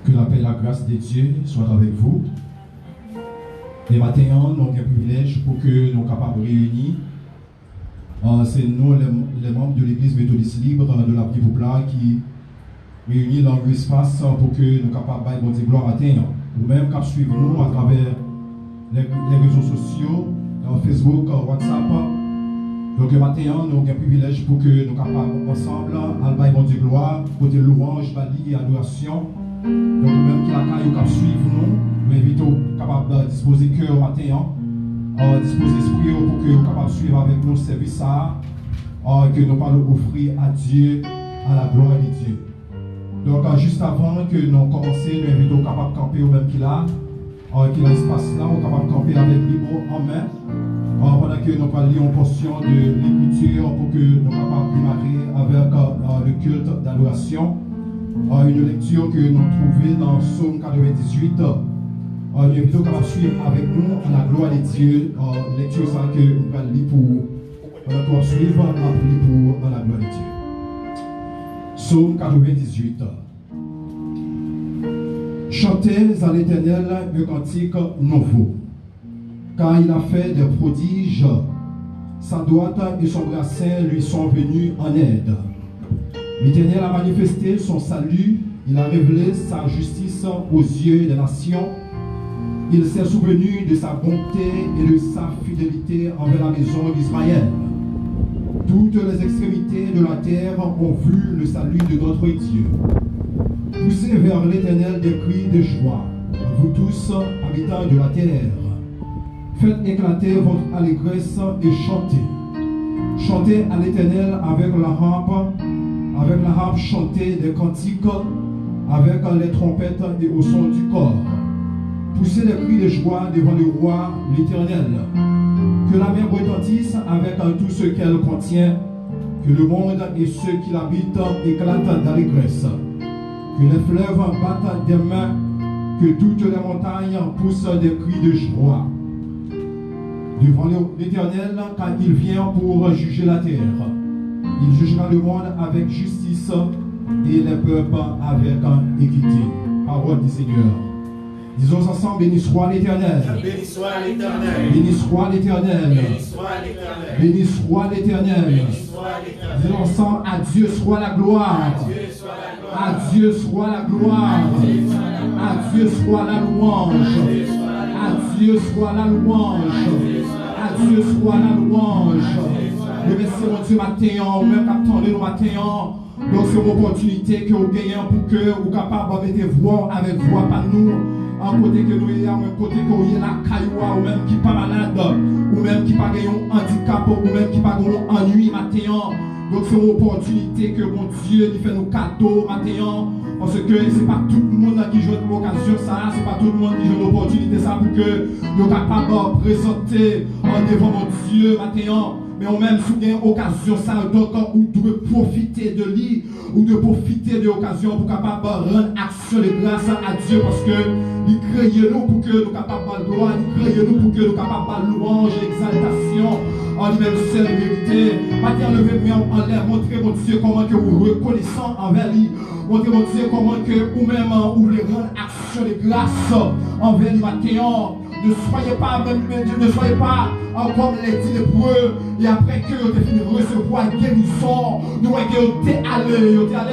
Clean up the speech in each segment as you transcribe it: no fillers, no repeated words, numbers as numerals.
Que la paix et la grâce de Dieu soient avec vous. Les matins, nous avons un privilège pour que nous soyons capables de réunir. C'est nous, les membres de l'Église méthodiste libre de la Ville Populaire, qui réunissent dans l'espace pour que nous soyons capables de dire gloire à Dieu. Ou même qui suivent nous à travers les réseaux sociaux, Facebook, WhatsApp. Donc le matin, nous avons un privilège pour que nous soyons capables ensemble à dire gloire, côté louange, bali et adoration. Donc, même qui la caille suivre nous, nous invitons capables de disposer cœur au matin, disposer esprit pour que nous capables de suivre avec nous ce service, que nous parlons offrir à Dieu, à la gloire de Dieu. Donc, juste avant que nous commencions, nous invitons capables de camper au même qu'il a espace là, nous capables de camper avec Bible en main, pendant que nous parlons en portion de l'écriture pour que nous capables de démarrer avec le culte d'adoration. Une lecture que nous trouvons dans Psaume 98. Nous invitons à suivre avec nous à la gloire de Dieu. Lecture ça que nous allons lire pour suivre, pour la gloire de Dieu. Psaume 98. Chantez à l'Éternel un cantique nouveau, car il a fait des prodiges. Sa droite et son bras saint lui sont venus en aide. L'Éternel a manifesté son salut, il a révélé sa justice aux yeux des nations. Il s'est souvenu de sa bonté et de sa fidélité envers la maison d'Israël. Toutes les extrémités de la terre ont vu le salut de notre Dieu. Poussez vers l'Éternel des cris de joie, vous tous, habitants de la terre. Faites éclater votre allégresse et chantez. Chantez à l'Éternel avec la harpe, chantez des cantiques, avec les trompettes et au son du corps. Poussez des cris de joie devant le roi, l'Éternel. Que la mer retentisse avec tout ce qu'elle contient, que le monde et ceux qui l'habitent éclatent d'allégresse. Que les fleuves battent des mains, que toutes les montagnes poussent des cris de joie. Devant l'Éternel, car il vient pour juger la terre. Il jugera le monde avec justice et les peuples avec équité. Parole du Seigneur. Disons ensemble, béni soit l'Éternel. Béni soit l'Éternel. Béni soit l'Éternel. Béni soit l'Éternel. Béni soit l'Éternel. Disons ensemble, à Dieu soit la gloire. À Dieu soit la gloire. À Dieu soit la louange. À Dieu soit la louange. À Dieu soit la louange. Remercie mon Dieu matin, ou même qu'attendez nous matin. Donc c'est une opportunité que vous gagnez pour que vous capable de voir avec voix par nous. En côté que nous ayons, un côté que vous ayez la cailloua, ou même qui pas malade, ou même qui pas un handicap, ou même qui pas un ennui matin. Donc c'est une opportunité que mon Dieu lui fait nos cadeaux matin. Parce que ce n'est pas tout le monde qui joue l'occasion ça, ce n'est pas tout le monde qui joue l'opportunité ça pour que nous capable de présenter devant mon Dieu matin. Mais on même sous une occasion ça, donc on doit profiter de lui, ou de profiter de l'occasion pour capable rendre action de grâce à Dieu, parce que il crée nous pour que nous capables de gloire, il crée nous pour que nous capables de louange, exaltation, en lui-même seul vérité. Matin levé en l'air, montrer mon Dieu comment que vous reconnaissant envers lui, montrer mon Dieu comment que vous même vous voulez rendre action de grâce envers lui matin. Ne soyez pas comme les dix lépreux, et après que vous avez fini de recevoir guérison, nous voyons que vous êtes allé,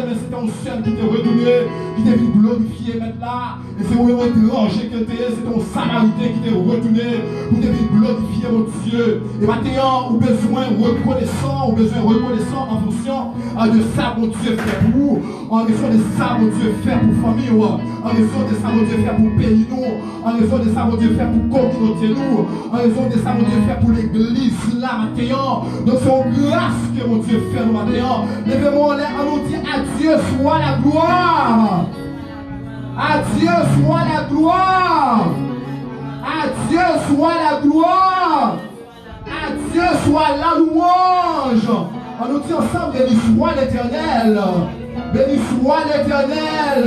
mais c'était un seul qui t'est retourné, qui t'est venu glorifier maintenant. Et c'est vraiment étranger que c'est ton Samaritain qui t'est retourné, pour te venir glorifier mon Dieu. Et maintenant, vous avez besoin reconnaissant en fonction de ça, mon Dieu fait pour vous, en raison de ça, mon Dieu fait pour famille, en raison de ça, mon Dieu fait pour pays, nous, en raison de ça, mon Dieu fait pour communauté, nous, en raison de ça, mon Dieu fait pour l'église, là, maintenant. Donc, c'est une grâce que mon Dieu fait, nous, maintenant. Levez-moi en l'air, on nous dit, à Dieu soit la gloire. À Dieu soit la gloire. À Dieu soit la gloire. À Dieu soit la louange. On nous dit ensemble, béni soit l'Éternel. Béni soit l'Éternel.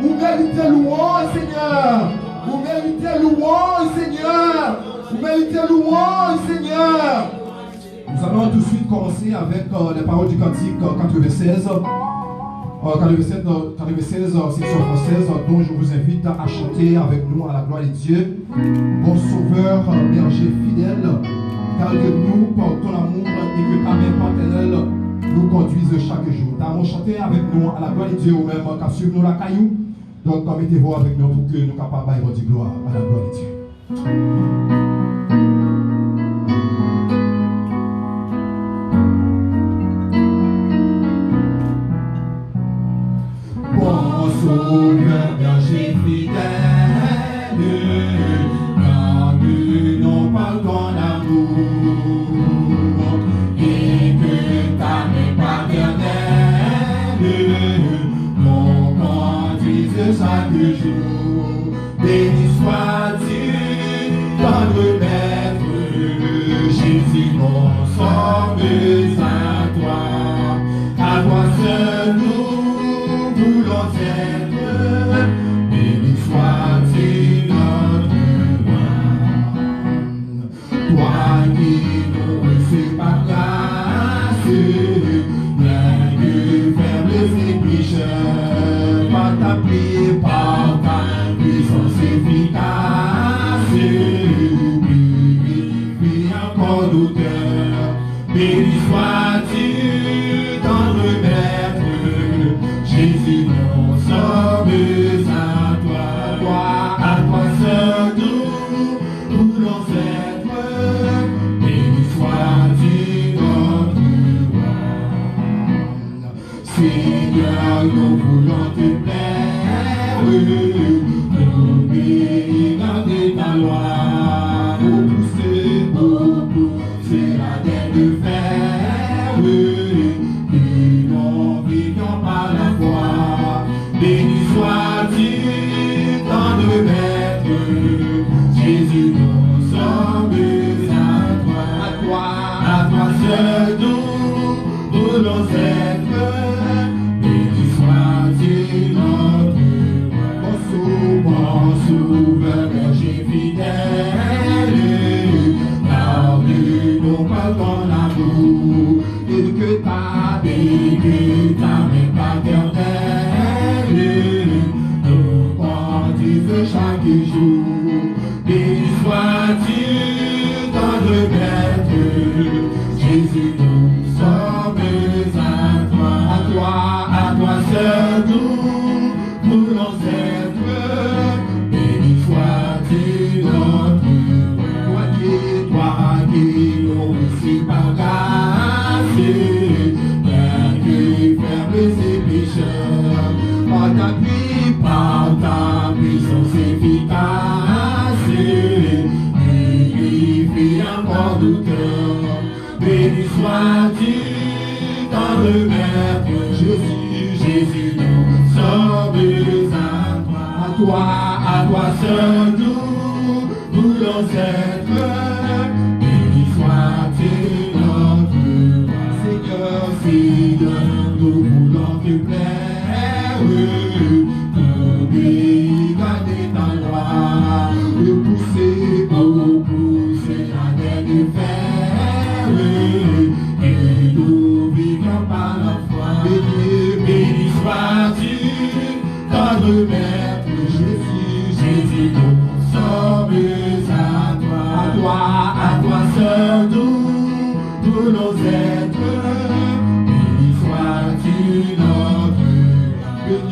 Vous méritez louange, Seigneur. Vous méritez louange, Seigneur. Vous méritez louange, Seigneur. Nous allons tout de suite commencer avec les paroles du cantique 96. 87, 96, section française, dont je vous invite à chanter avec nous à la gloire de Dieu. Bon Sauveur, berger fidèle, car que nous portons l'amour et que ta main paternelle nous conduise chaque jour. Nous chanter avec nous à la gloire de Dieu ou même qu'à suivre nous la caillou. Donc mettez-vous avec nous pour que nous soyons capables de dire gloire à la gloire de Dieu. Bon Sauveur, berger fidèle, car que nous portons l'amour et que ta main paternelle nous conduise chaque jour. Béni sois-tu, tendre Maître, Jésus mon sauveur, à toi seul nous voulons être. Béni sois-tu notre roi, toi qui nous reçus par grâce, bien que faibles et pécheurs, par ta prière, par ta puissance efficace, purifie encore nos cœurs. Béni sois-tu, tendre Maître, Jésus mon sauveur, à toi seul nous voulons être. Béni sois-tu notre roi. Seigneur, nous voulons te plaire, garder ta loi, pour pousser la terre de fer, que nous vivions par la foi. Béni sois-tu, tendre Maître, Jésus mon sauveur, à toi seul nous voulons être. Béni sois-tu notre bon Sauveur, berger fidèle, car nous portons l'amour et que ta main paternelle nous conduise chaque jour. Béni sois-tu, tendre Maître, Jésus nous sauveur, à toi seul nous voulons être. Béni sois-tu notre roi, toi qui nous reçus par grâce, bien que faibles et pécheurs, par ta puissance efficace, purifie encore nos cœurs. Béni sois-tu, tendre Maître, Jésus nous sauveur, à toi seul nous voulons être. Béni sois-tu notre roi. Seigneur, nous voulons te plaire, garder ta loi, pour pousser la terre de fer, et nous vivons par la foi. Béni sois-tu, tendre Maître, Jésus nous sauveur, à toi seul nous voulons être. Béni sois-tu notre roi.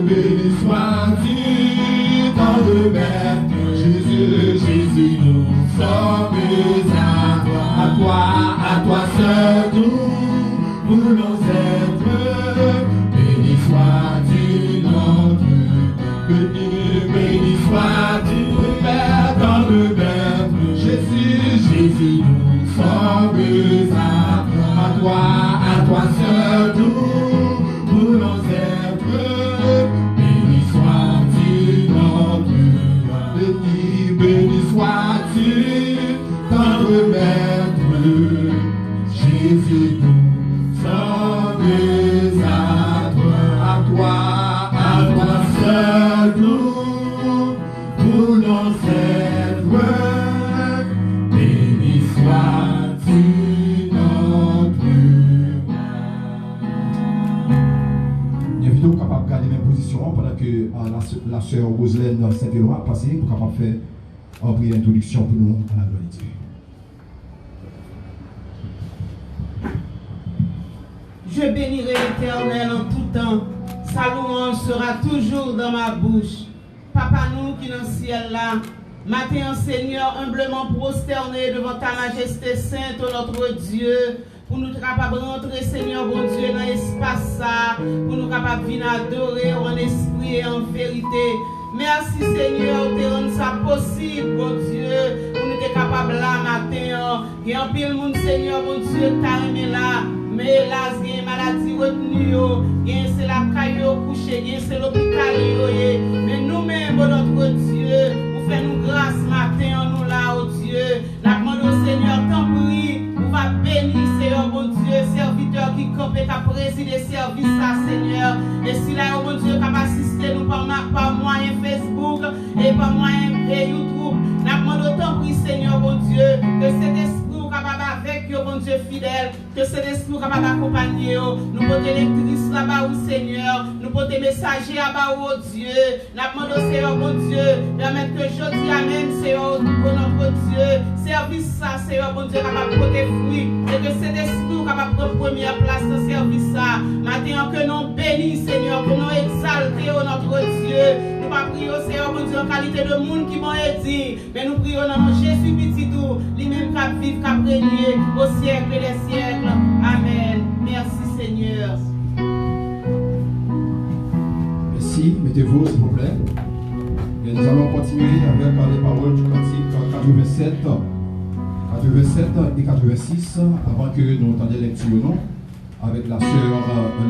Béni sois-tu, tendre Maître, Jésus nous sauveur, à toi seul nous voulons être. Béni sois-tu notre roi. Béni sois-tu, Père, tendre Maître, Jésus nous sauveur, à toi seul nous voulons être. Béni sois-tu notre roi. Béni sois-tu, les mêmes positions pendant que la sœur Roselaine Saint-Éloi a passé pour capable faire une prière d'introduction pour nous à la gloire de Dieu. Je bénirai l'Éternel en tout temps. Sa louange sera toujours dans ma bouche. Papa, nous qui dans le ciel là, matin, Seigneur, humblement prosterné devant ta majesté sainte, notre Dieu, pour nous capables de rentrer, Seigneur, bon Dieu, dans l'espace ça, pour nous capables de venir adorer en esprit et en vérité. Merci, Seigneur, de rendre ça possible, bon Dieu, pour nous être capables là, matin. Il y a un pile monde, Seigneur, bon Dieu, t'as aimé là. Mais hélas, il y a une maladie retenue, c'est la caillou couchée, c'est l'hôpital. Mais nous-mêmes, notre Dieu, vous faites nous grâce matin, nous là, oh Dieu. La demande au Seigneur, t'en prie, vous va bénir, Seigneur, bon Dieu, serviteur qui campe et qui préside le service, Seigneur. Et si là, oh mon Dieu, qui va assister nous par moyen Facebook et par moyen YouTube, la demande autant prie, Seigneur, bon Dieu, que cet esprit capable avec yo, bon Dieu fidèle, que cet esprit capable d'accompagner nous porter lectrice là-bas au Seigneur, nous porter messager là-bas au Dieu, la demande au Seigneur, bon Dieu, permettre que je dis amen, Seigneur, pour notre Dieu, service ça, Seigneur, bon Dieu, capable de porter fruit, et que cet esprit capable de prendre première place dans ce service ça, maintenant que nous bénissons, Seigneur, que nous exaltons notre Dieu, nous pas prions, Seigneur, bon Dieu, en qualité de monde qui m'a dit, mais nous prions dans Jésus petit tout, lui-même qui vit, qui régner au siècle des siècles. Amen. Merci Seigneur. Merci. Mettez-vous s'il vous plaît. Et nous allons continuer avec les paroles du cantique 87 et 86 avant que nous entendions lecture non avec la sœur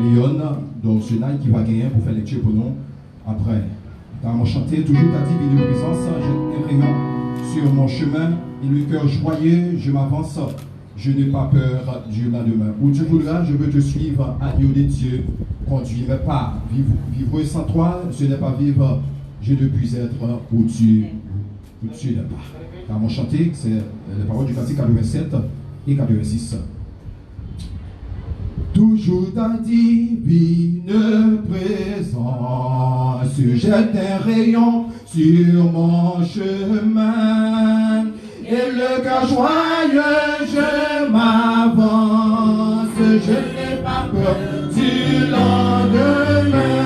Léon d'Orsenal qui va gagner pour faire lecture pour nous après. Dans mon chanter toujours ta divine présence, je t'ai rayon sur mon chemin et le cœur joyeux, je m'avance, je n'ai pas peur du lendemain. Où tu voudras, je veux te suivre, agneau des dieux, conduis mes pas. Vivre sans toi, je n'ai pas vivre, je ne puis être où tu n'es pas. Dans mon chanter, c'est les paroles du cantique 87 et 86. Toujours ta divine présence, jette un rayon sur mon chemin. Et le cœur joyeux, je m'avance, je n'ai pas peur du lendemain.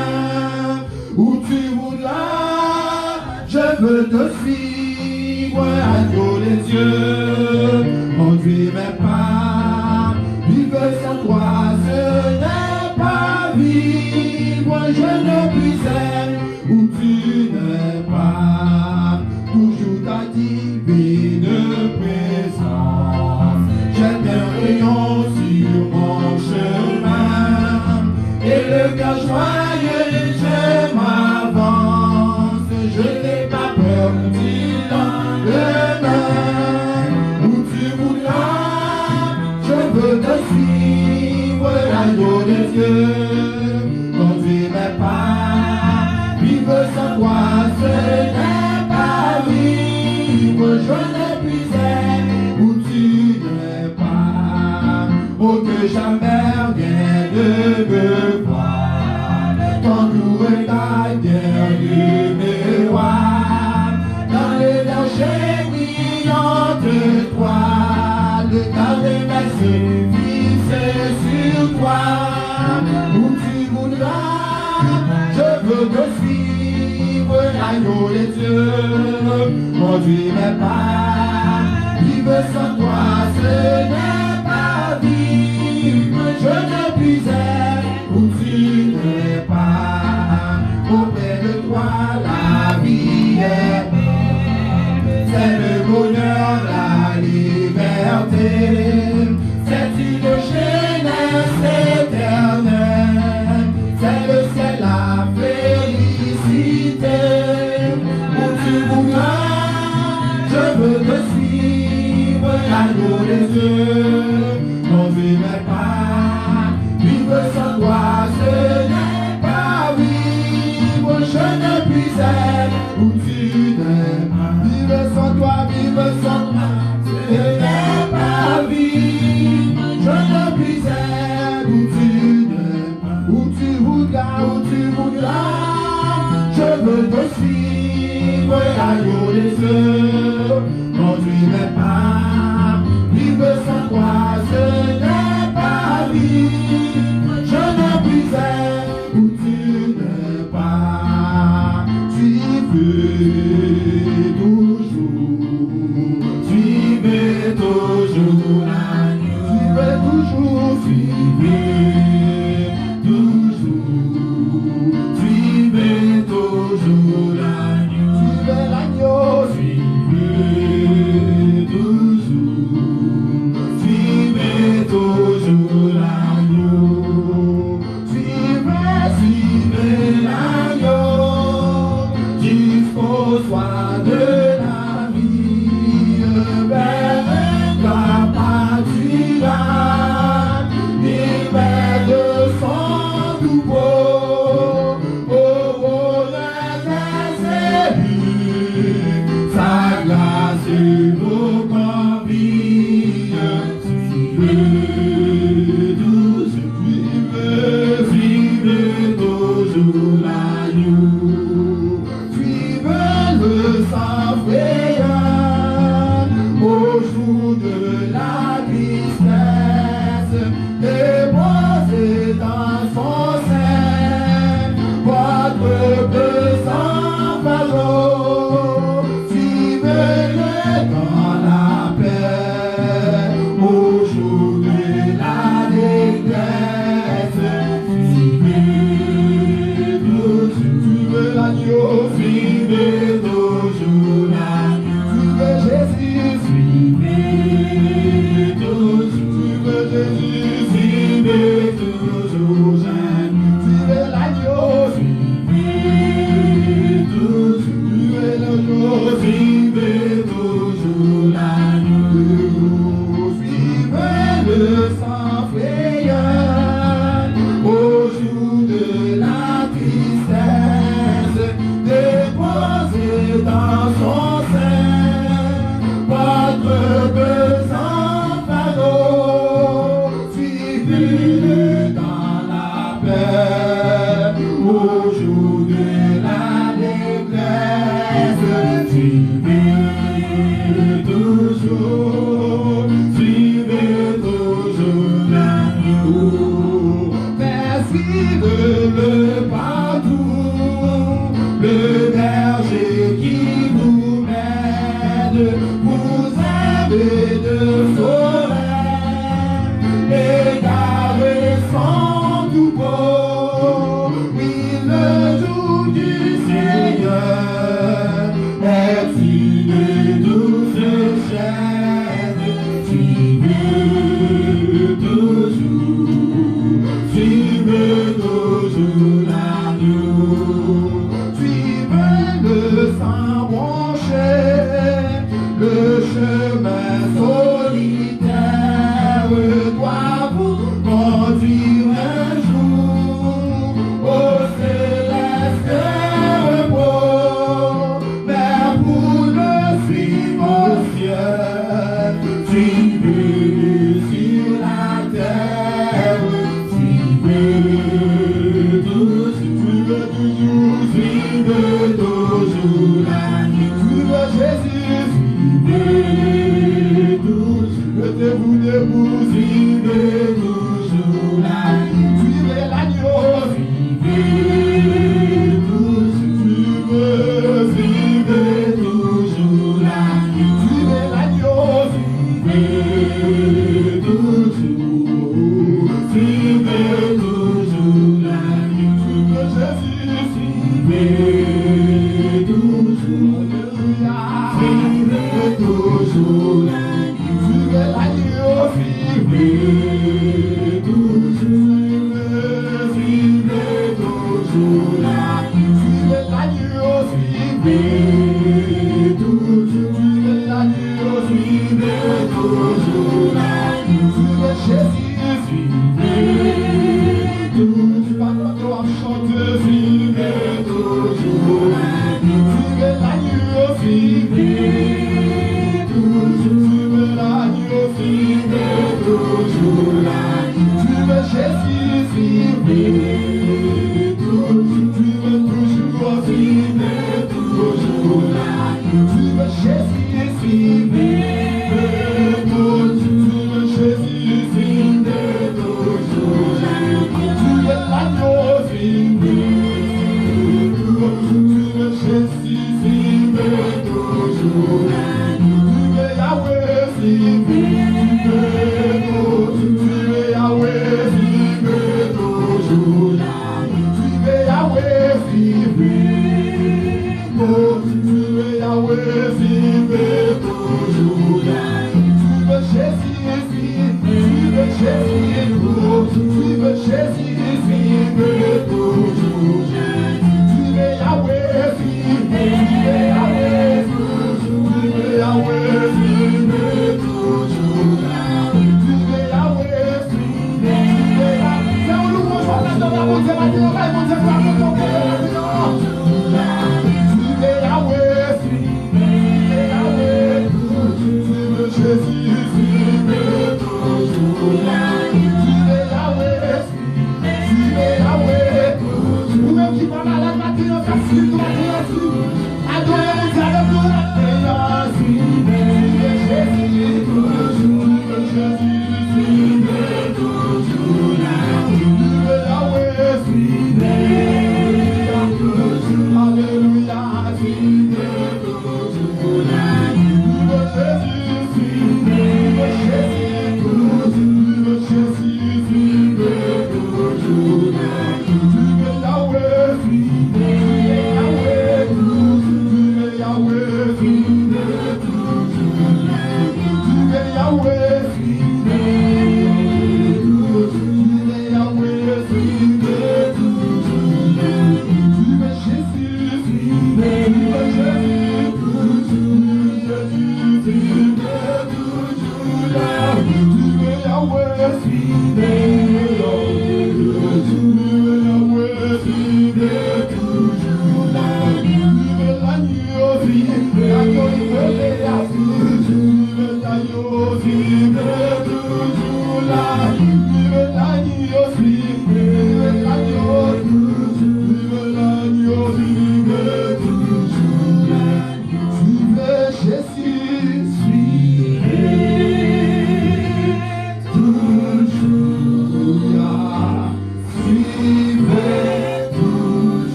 Où tu voudras, je veux te suivre, agneau des dieux, conduis mes pas, vivre sans toi, ce n'est pas vivre, je ne puis être où tu n'es pas, toujours ta divine présence, jette un rayon sur mon chemin, et le cœur joyeux, je m'avance, je n'ai pas peur du lendemain, où tu voudras, je veux te suivre, l'agneau de Dieu, conduis mes pas, vivre sans toi, ce n'est pas vivre, je ne puis être où tu n'es pas, oh que jamais rien ne me voit, ton doux regard de mémoire, dans les dangers brillants de toi, le temps de ma service sur toi, où tu voudras, je veux te suivre, l'agneau des dieux, conduis mes pas, vivre sans toi, ce n'est pas vivre, je ne puis être où tu n'es pas, auprès de toi la vie est belle, c'est le bonheur, la liberté, c'est une jeunesse éternelle, c'est le ciel, la félicité, où tu voudras, je veux te suivre, l'agneau des dieux, conduis mes pas, vivre sans toi, ce n'est pas vivre, je ne puis être où tu n'es pas, vivre sans toi, ce n'est pas vivre, je ne puis être où tu n'es pas, où tu voudras, suivre l'agneau des cieux. Conduis mes pas, vivre sans toi, ce n'est pas vivre. Je ne puisais où tu n'es pas. Suivez toujours l'agneau. Suivez toujours, suivez toujours. Suivez toujours l'agneau. Suivez l'agneau. Suivez toujours. Suivez toujours l'agneau. Suivez l'agneau. Jusqu'au soir de la vie. Vers un papa tu vas. Libère de son troupeau. Oh, la sa grâce nous convie. Suivez toujours, suivez toujours l'agneau. Suivez-le sans frayeur au jour de la tristesse. Déposez dans son sein votre pesant fardeau. Suivez-le dans la paix au jour de la détresse. Suivez toujours, suivez l'agneau. Suivez toujours l'agneau. Suivez Jésus. Suivez toujours, suivez Jésus. Suivez toujours l'agneau. Suivez l'agneau. Suivez toujours, suivez l'agneau. Suivez toujours l'agneau. Suivez-le sans frayeur au jour de la tristesse. Déposez dans son sein votre pesant fardeau. Suivez-le dans la paix au jour de la détresse. Suivez toujours, suivez toujours l'agneau. Suivez-le partout, le berger qui vous mène, vous avez de forêt, et gardez son troupeau. Oui, le jour du Seigneur est une douce chaîne. Suivez toujours, suivez toujours l'agneau. Suivez-le sans broncher, le chemin solitaire doit vous conduire un jour au céleste repos. Mais pour le suivre au ciel, suivez-le sur la terre. Suivez toujours, suivez toujours l'agneau. Suivez Jésus. Suivez toujours, mettez-vous debout. Suivez toujours l'agneau. Suivez l'agneau. Suivez toujours, suivez toujours l'agneau. Suivez l'agneau. Suivez toujours, suivez toujours l'agneau. Suivez Jésus. Suivez toujours, suivez toujours l'agneau. Suivez l'agneau. Suivez toujours, suivez toujours l'agneau. Suivez l'agneau. Suivez toujours, suivez l'agneau. Suivez toujours l'agneau. Suivez Jésus. Suivez toujours, pas quand on va chanter. Suivez toujours l'agneau. Suivez l'agneau. Suivez toujours, suivez l'agneau. Suivez toujours l'agneau. Suivez Jésus. Suivez toujours, suivez toujours, suivez qui va malade, matin, facile, tout matin, adorez mon Dieu,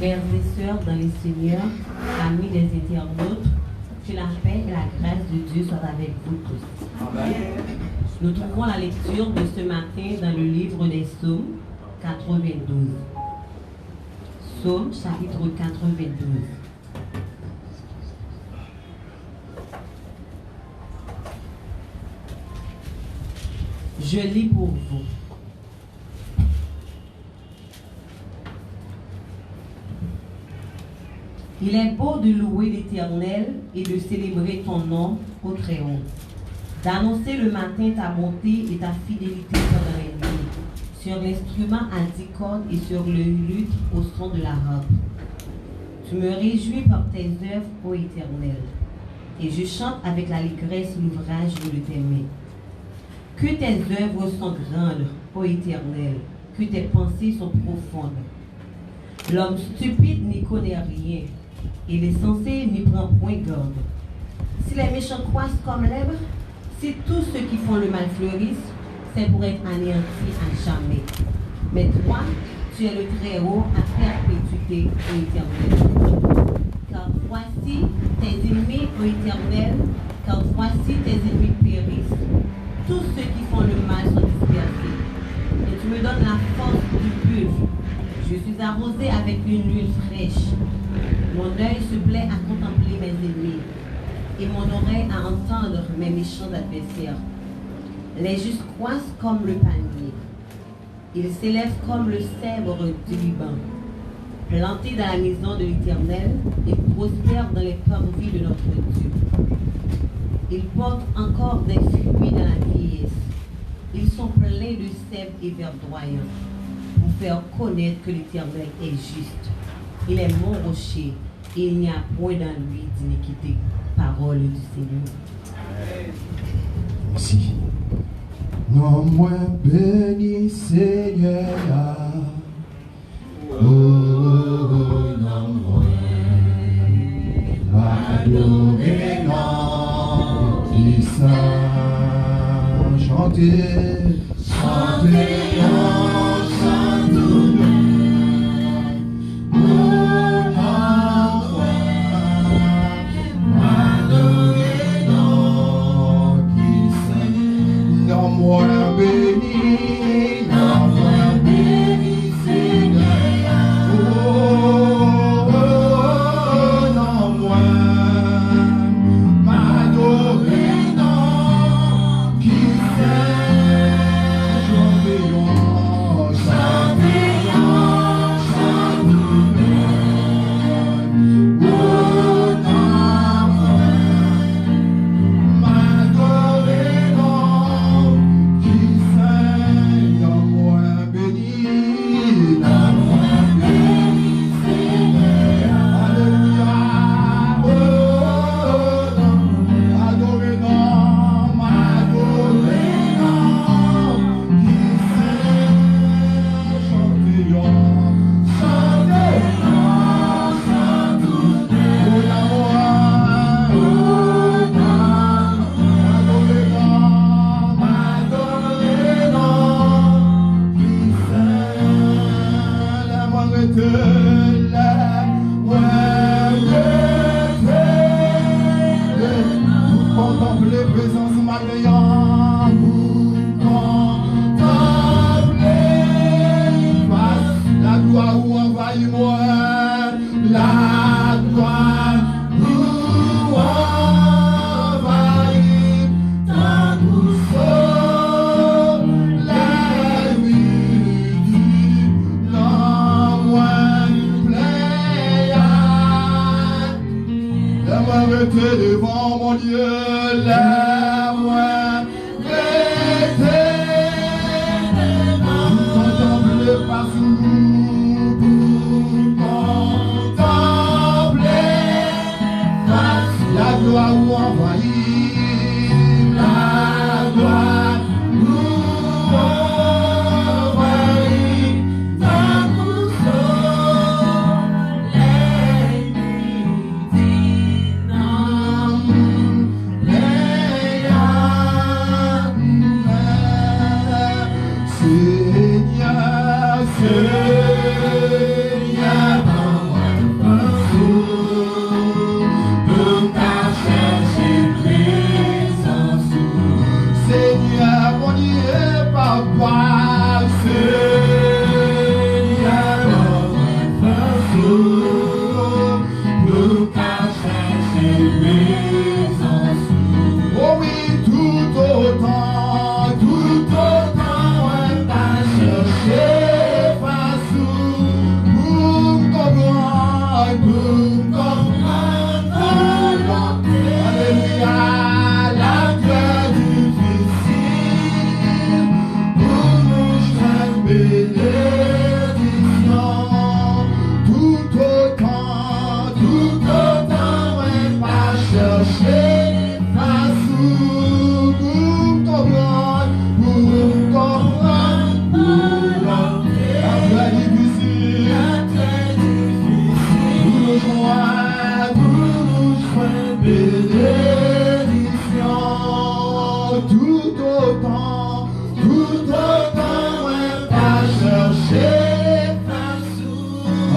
Frères et sœurs dans les Seigneurs, amis des internautes, que la paix et la grâce de Dieu soient avec vous tous. Amen. Nous trouvons la lecture de ce matin dans le livre des Psaumes 92. Psaume chapitre 92. Je lis pour vous. Il est beau de louer l'Éternel et de célébrer ton nom au Très-Haut, d'annoncer le matin ta bonté et ta fidélité pendant les nuits, sur l'instrument à 10 cordes et sur le luth au son de la harpe. Tu me réjouis par tes œuvres, ô Éternel, et je chante avec l'allégresse l'ouvrage de t'aimer. Que tes œuvres sont grandes, ô Éternel, que tes pensées sont profondes. L'homme stupide n'y connaît rien, et les sensés n'y prennent point garde. Si les méchants croissent comme l'herbe, si tous ceux qui font le mal fleurissent, c'est pour être anéantis à jamais. Mais toi, tu es le Très-Haut à perpétuité, ô Éternel. Car voici tes ennemis, ô Éternel, car voici tes ennemis périssent. Tous ceux qui font le mal sont dispersés. Et tu me donnes la force du buffle. Je suis arrosé avec une huile fraîche. Mon œil se plaît à contempler mes ennemis et mon oreille à entendre mes méchants adversaires. Les justes croissent comme le palmier. Ils s'élèvent comme le cèdre du Liban, plantés dans la maison de l'Éternel et prospèrent dans les parvis de notre Dieu. Ils portent encore des fruits dans la vieillesse. Ils sont pleins de sève et verdoyants, pour faire connaître que l'Éternel est juste. Il est mon rocher, et il n'y a point dans lui d'iniquité. Parole du Seigneur. Merci. Non moins béni Seigneur. Oh, non moins. Adoré non qui saint. Chantez, chantez en chantou. Yeah. Seigneur, Seigneur, donne-moi un jour pour ta chercher présence. Seigneur, mon Dieu, papa, Seigneur, donne-moi un jour pour ta chercher présence. Oh oui, tout autant.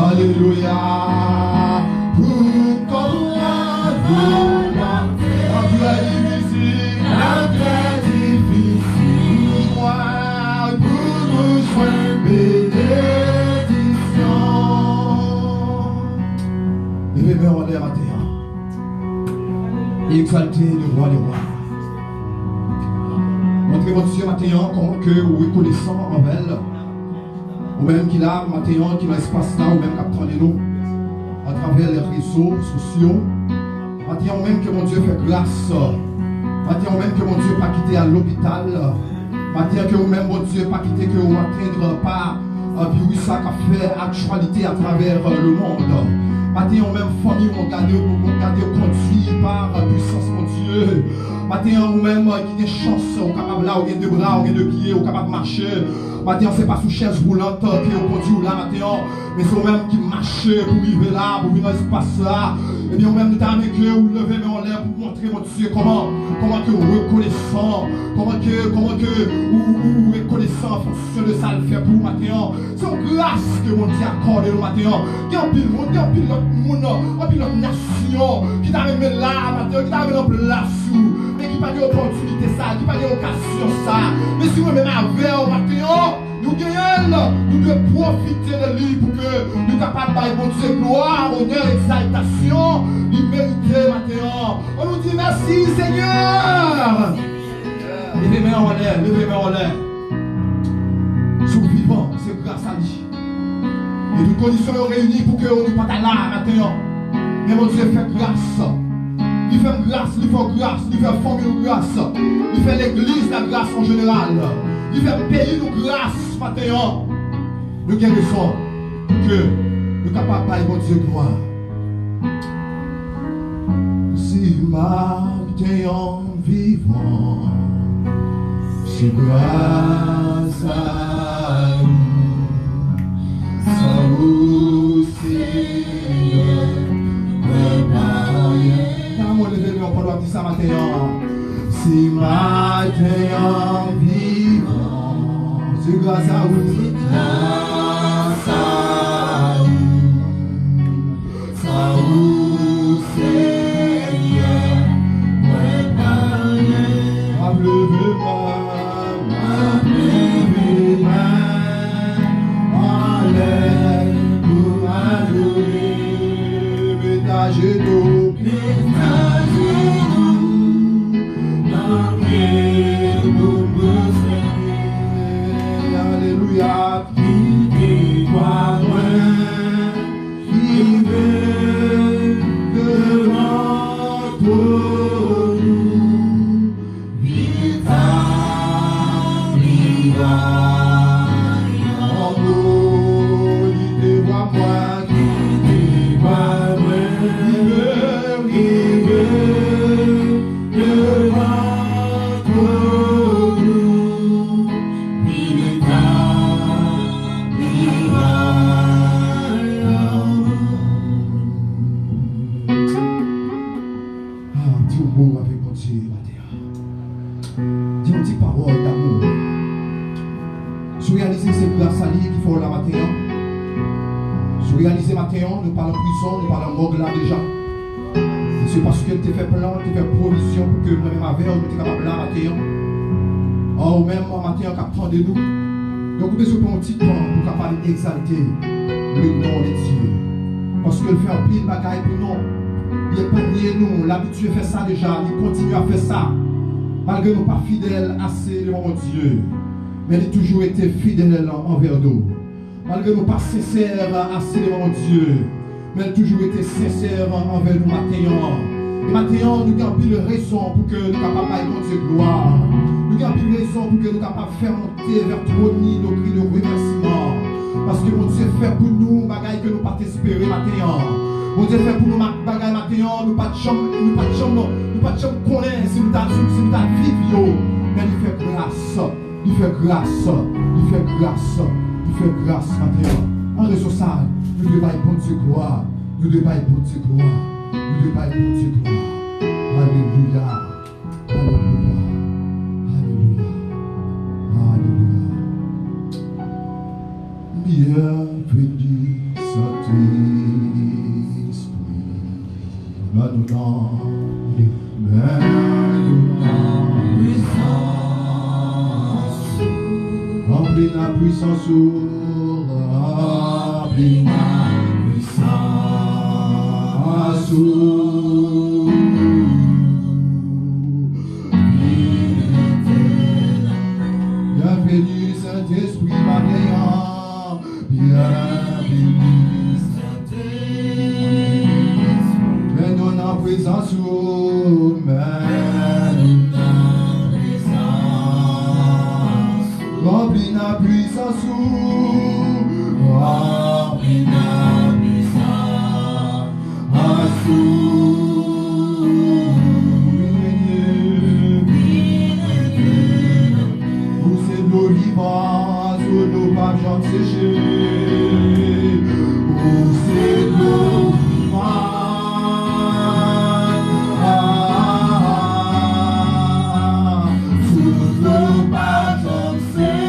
Alléluia. Pour comprendre la difficile, la très difficile, moi, pour nous joindre bénédiction. Levez mes en l'air à terre et exaltez le roi des rois. Montrez votre Dieu maintenant comment que vous reconnaissant en elle. Ou même qui là, maintenant, qui dans l'espace là, ou même qui attendez nous à travers les réseaux sociaux. Maintenant, même que mon Dieu fait grâce. Maintenant, même que mon Dieu pas quitté à l'hôpital. Maintenant, que même mon Dieu pas quitté que vous atteindre pas un virus ça qui fait actualité à travers le monde. Maintenant, même famille, on garde conduit par puissance, mon Dieu. Maintenant, ou même qui a des chances, ou capable là, ou des deux bras, ou des deux pieds, ou capable de marcher. Maintenant, c'est pas sous chaise roulante qui est conduit là maintenant, mais c'est vous-même qui marchez pour vivre là, pour vivre dans l'espace là. Et bien, vous-même, nous t'avons avec eux, vous levez mes en l'air pour montrer, mon Dieu, comment que vous reconnaissant, comment que vous reconnaissant en fonction de ça le fait pour vous maintenant. C'est une grâce que mon Dieu accorde nous maintenant. Il y a un pile monde, il y a un pile autre monde, un pile autre nation qui t'a mis là maintenant, qui t'a mis en place, mais qui n'a pas d'opportunité ça, qui n'a pas d'occasion ça. Mais si vous-même avez maintenant, nous gagnons, nous devons profiter de lui pour que nous soyons capables de bon Dieu gloire, honneur, exaltation, l'humilité maintenant. On nous dit merci Seigneur. Levez mes en l'air, levez mes en l'air. Sous vivant, c'est grâce à lui. Et toutes conditions sont réunies pour que nous ne soyons pas là maintenant. Mais mon Dieu fait grâce. Il fait grâce, il fait grâce, il fait famille grâce. Il fait l'église la grâce en général. Il fait payer nous grâce maintenant. Nous guérissons pour que nous soyons capables de mon Dieu gloire. Si matin vivant, c'est grâce à nous. Sans vous, Seigneur, on lève on peut dire ça matin. Si matin vivant, c'est grâce à vous. Grâce à vous. Sans vous, Seigneur, moi pas levez-moi, en l'air pour m'adorer, métager d'eau. Alléluia, qui toi qui veut devant nous, vita, en nous, il te voit moi, qui te voit moi, il veut devant Si réalisez c'est grâce à lui qu'il faut la matin. Si réalisez matin, nous parlons prison, nous parlons morgue là déjà. Et c'est parce que tu as fait plan, tu as fait provision pour que moi-même avec nous sommes capables là matin. Or même matin on capte de nous. Donc vous devez prendre un petit temps pour capable d'exalter le nom de Dieu. Parce que le fait un pile bagaille pour nous. Il épargne nous, l'habitude fait ça déjà, il continue à faire ça. Malgré nous pas fidèles assez devant mon Dieu. Mais il a toujours été fidèle envers nous. Malgré nous pas sincères assez devant mon Dieu. Mais il a toujours été sincère envers nous maintenant. Et maintenant, nous avons pile raison pour que nous capables de Dieu gloire. Nous avons pile raison pour que nous capables de faire monter vers trône nos cris de remerciement. Parce que mon Dieu fait pour nous bagaille que nous pas espérer maintenant. Mon Dieu fait pour nous bagaille maintenant, nous pas de chambre connaître si nous t'as vivre. Mais il fait grâce. Il fait grâce, il fait grâce, il fait grâce maintenant. En raison de ça, nous devons pour Dieu gloire, nous devons pour Dieu gloire, nous devons pour Dieu gloire. Alléluia, alléluia, alléluia, alléluia. Bienvenue, Saint-Esprit, maintenant, remplis la puissance, remplis la puissance. Bienvenue Saint-Esprit malveillant, bienvenue Saint-Esprit. Mets-nous en présence, remplis la puissance, remplis la puissance. Pour ces l'eau vivante, sur nos pas jamais séchées. Pour ces l'eau vivante, sur nos pas jamais séchées.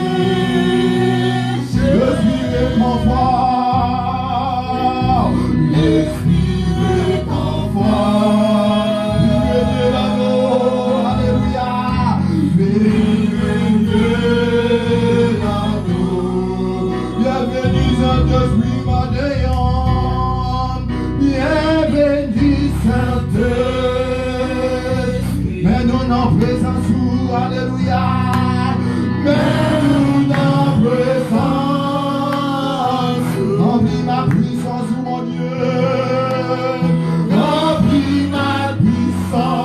Le Spirit est confort, l'Esprit est confort. Bienvenue dans nous, alléluia. Bienvenue dans nous. Bienvenue Saint-Esprit malveillant. Bienvenue Saint-Esprit. Mets-nous en présence, alléluia. Mets-nous en présence. Remplis ma puissance, mon Dieu. Remplis ma puissance.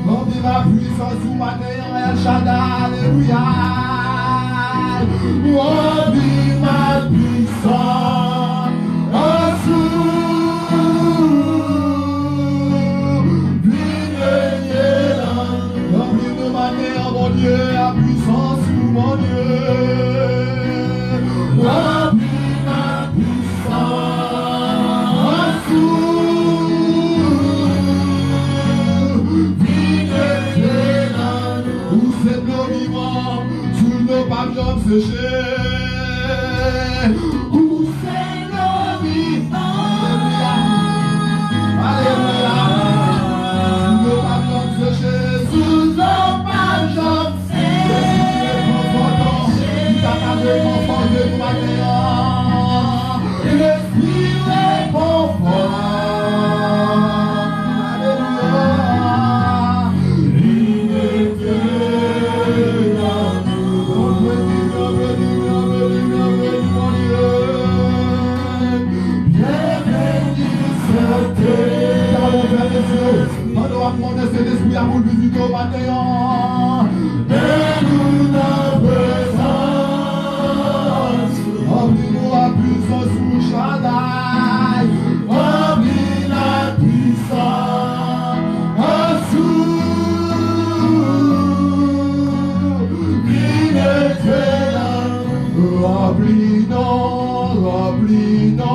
Remplis ma puissance, mon Dieu. El Shaddai, alléluia. Remplis ma puissance. Remplis de manière, mon Dieu, la puissance, mon Dieu. Remplis ma puissance. Où c'est l'eau vivante, sous nos pas jamais séchées. Où c'est l'eau vivante. Alléluia. Sous nos pas jamais séchées. Sous nos pas jamais séchées. Nous t'attendons confort de nous maintenant. L'Esprit est confort. Demander cet esprit à vous visiter au matin. Mets-nous en présence. Remplis-nous la puissance sous Shaddai. Remplis la puissance. Remplis-nous,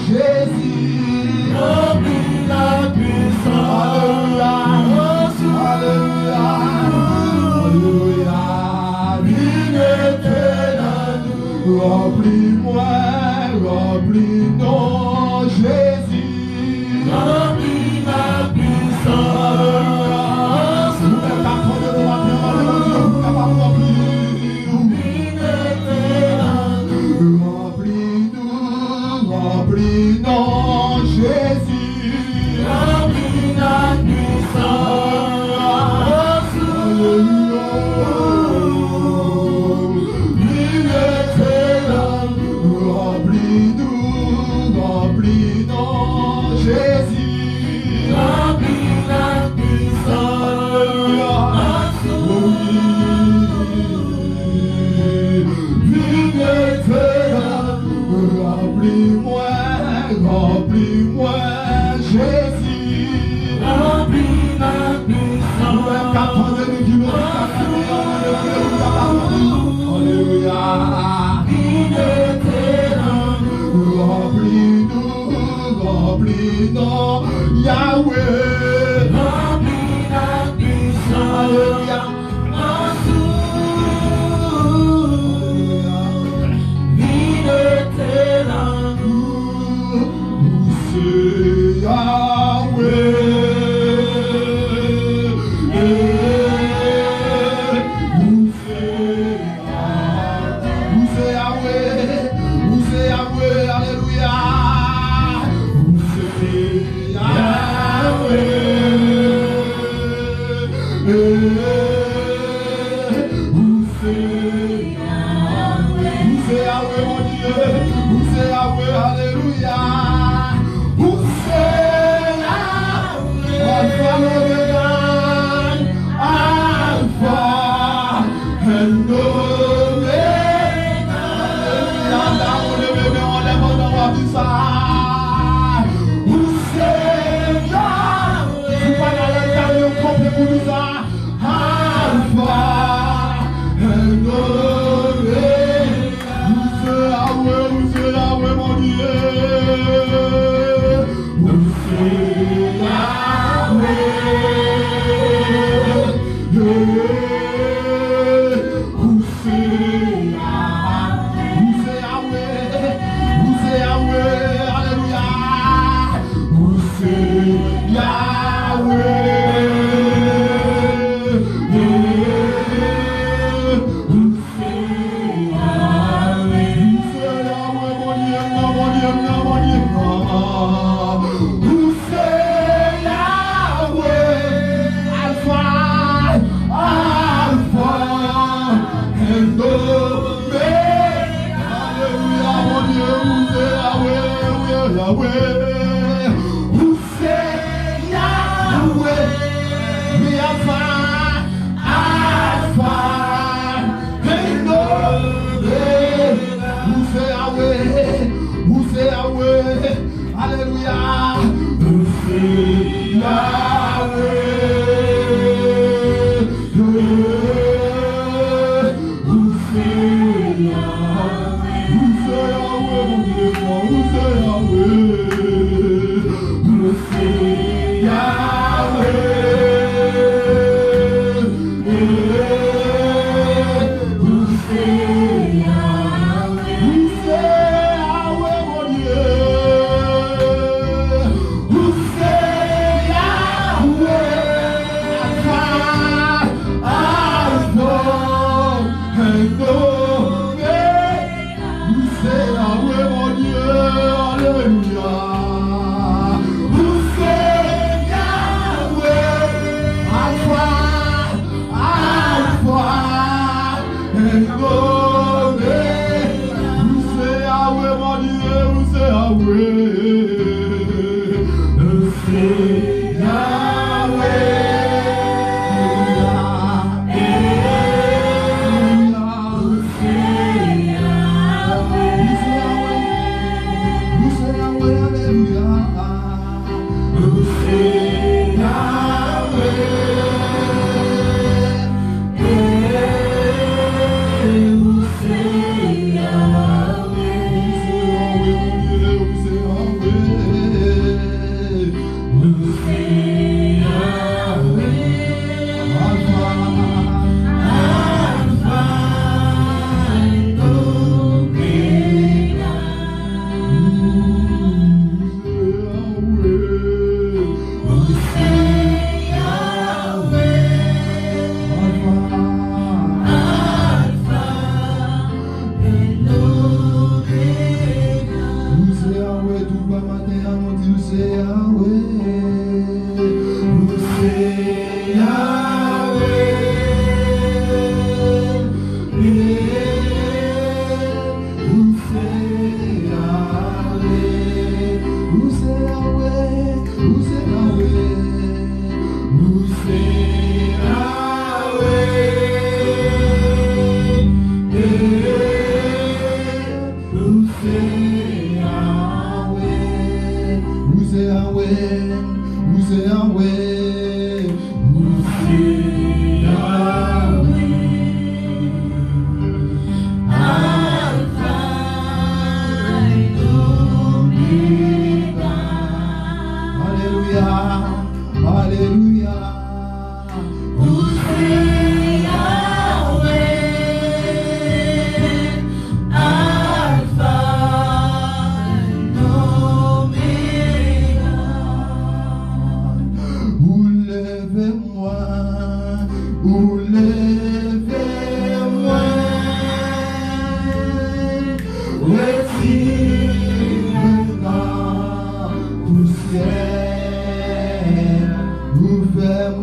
Jésus. Remplis la puissance. Vous faites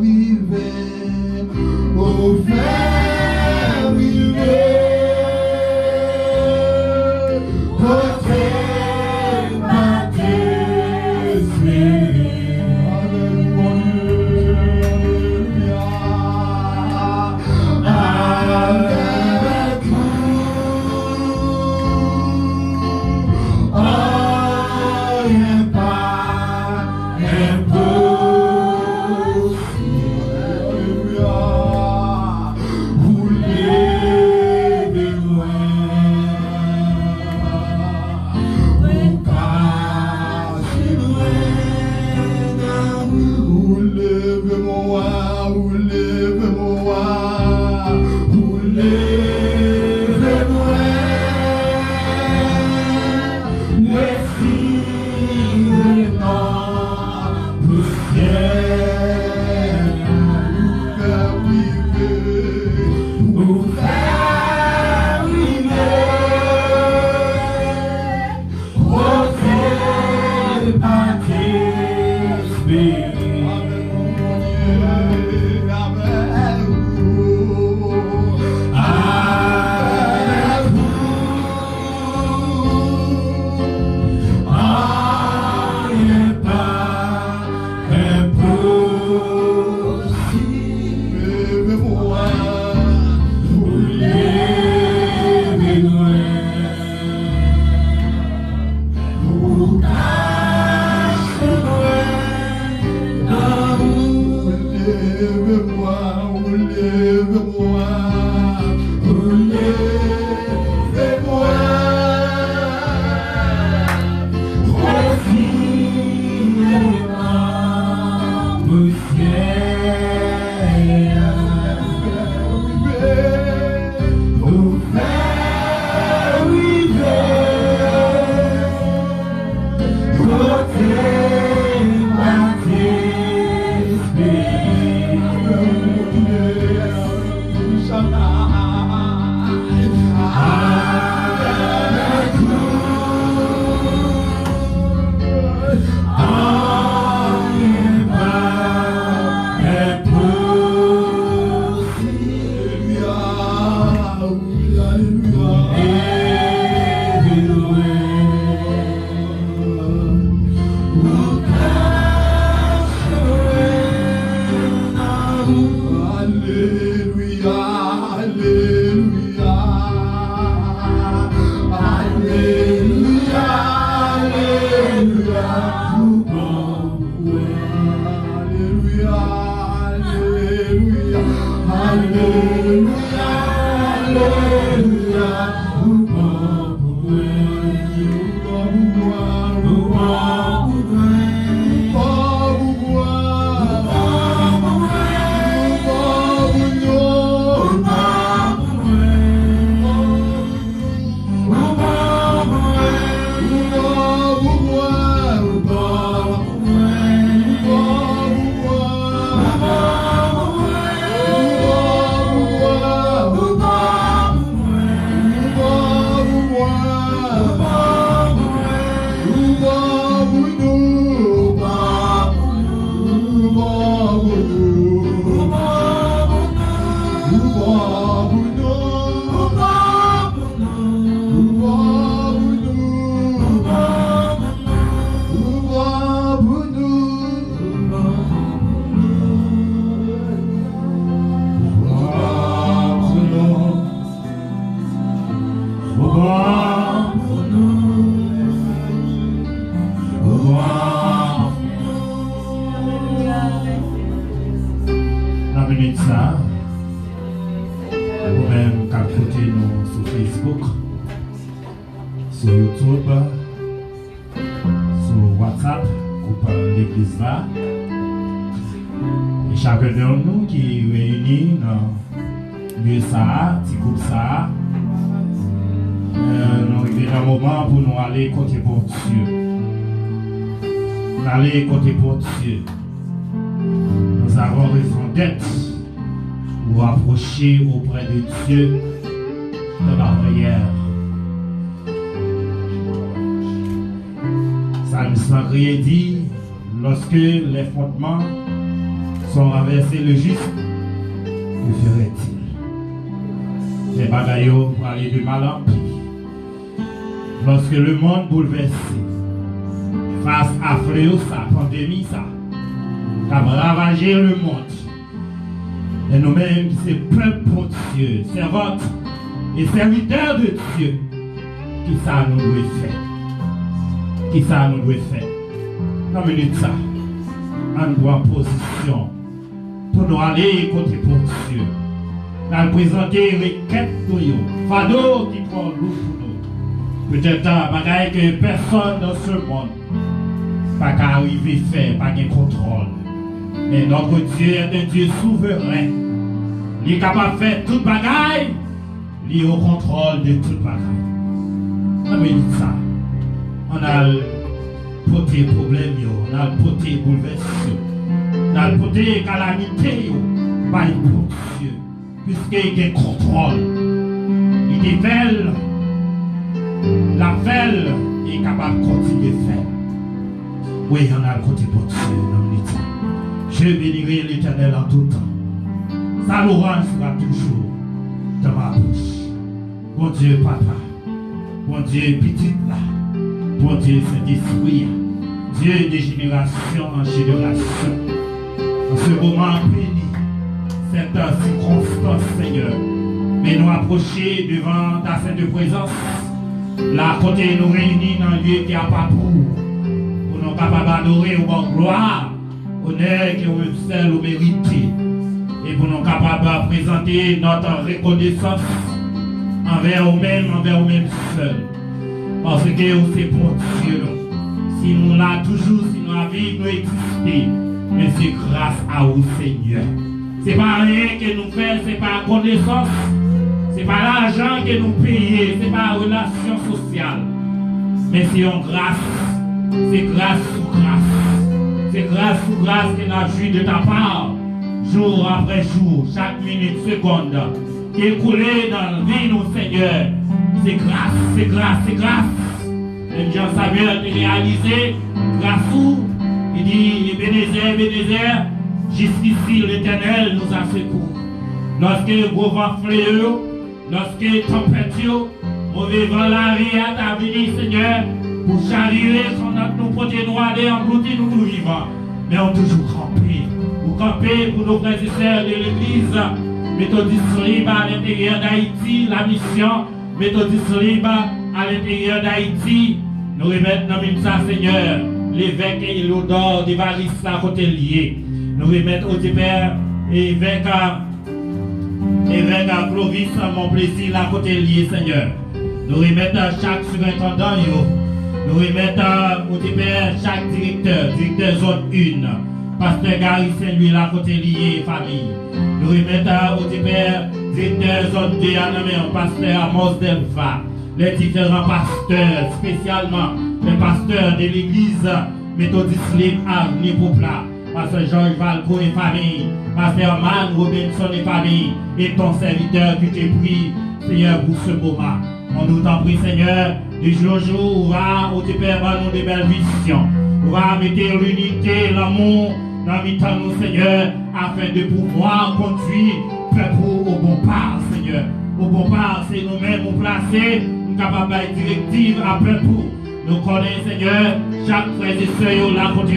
lève-moi, lève-moi, lève-moi. Sur YouTube, sur WhatsApp, groupe l'église là. Et chacun de nous qui est réuni dans le ça, petit groupe ça, nous arrivons dans un moment pour nous aller côté pour Dieu. Nous aller côté pour Dieu. Nous avons raison d'être ou approcher auprès de Dieu dans la prière. Psalm 100 dit, lorsque les fondements sont renversés, le juste, que ferait-il? Ces bagailles pour aller de mal en pire. Lorsque le monde bouleversé, face à fléau, sa pandémie, ça, qui a ravagé le monde, et nous-mêmes, qui sommes peuple pour Dieu, servantes et serviteurs de Dieu, qui ça nous doit faire? Qui ça nous doit faire? Dans une minute ça, on doit en position pour nous aller côté pour Dieu. Nous présenter les quêtes pour nous, fardeau qui prend lourd pour nous. Peut-être un bagage que personne dans ce monde pas qu'à arriver à faire, pas de contrôle. Mais notre Dieu est un Dieu souverain. Il est capable de faire tout bagaille, il est au contrôle de tout bagaille. Dans une minute ça, on a le poté problème, on a le poté bouleversé, on a le poté calamité, par Dieu, puisqu'il a contrôle. Il dévèle, la velle est capable de continuer à faire. Oui, on a le côté pour Dieu, dans l'État. Je bénirai l'Éternel en tout temps. Sa louange sera toujours dans ma bouche. Bon Dieu, papa, bon Dieu, petit là. Bon Dieu, Saint-Esprit, Dieu de génération en génération. En ce moment béni, cette circonstance, Seigneur, mais nous approcher devant ta sainte présence, là, côté nous réunis dans un lieu qui a pas pour nous capables d'adorer au bon gloire, honneur que vous seul vous méritez. Et pour nous capables de présenter notre reconnaissance envers vous-même seuls. Parce que c'est bon Dieu. Si nous l'avons toujours, si nous avons vie, nous existons. Mais c'est grâce à vous, Seigneur. Ce n'est pas rien que nous faisons, ce n'est pas connaissance. Ce n'est pas l'argent que nous payons, ce n'est pas relation sociale. Mais c'est une grâce. C'est grâce sous grâce. C'est grâce sous grâce que nous avons joui de ta part. Jour après jour, chaque minute, seconde, qui est coulé dans la vie, nous, Seigneur. C'est grâce, c'est grâce, c'est grâce. Et Jean-Samuel a réalisé, grâce où, il dit, Ebenezer, jusqu'ici l'Éternel nous a secouru. Lorsque le gros vent fléau, lorsque tempête, mauvais vent la vie a venu, Seigneur, pour charrier son notre nous porter noir et engloutir nous vivants. Mais on toujours campé. Vous campez pour nos frères et sœurs de l'Église méthodiste libre à l'intérieur d'Haïti, la mission méthodiste libre à l'intérieur d'Haïti. Nous remettons dans ça, Seigneur, l'évêque et l'odeur d'Évariste à côté lié. Nous remettons au Père, évêque Clovis, mon plaisir à côté lié, Seigneur. Nous remettons chaque surintendant, nous remettons au Père chaque directeur zone 1. Pasteur Gary Saint-Louis, la côté lié, famille. Nous remettons au Père, directeur zone 2, pasteur Amos Delva. Les différents pasteurs, spécialement les pasteurs de l'église méthodiste libre Avenue Poupla, pasteur Georges Valco et famille, pasteur Man Robinson et famille, et ton serviteur qui t'est pris, Seigneur, pour ce moment. On nous t'en prie, Seigneur, du jour au jour, on va au Père, nous des belles visions. On va mettre l'unité, l'amour dans nous, Seigneur, afin de pouvoir conduire le peuple au bon part, Seigneur. Au bon part, c'est nous-mêmes nous placer, nous capables de directive à peuple. Nous connaissons, Seigneur, chaque frère et sœur, la côté,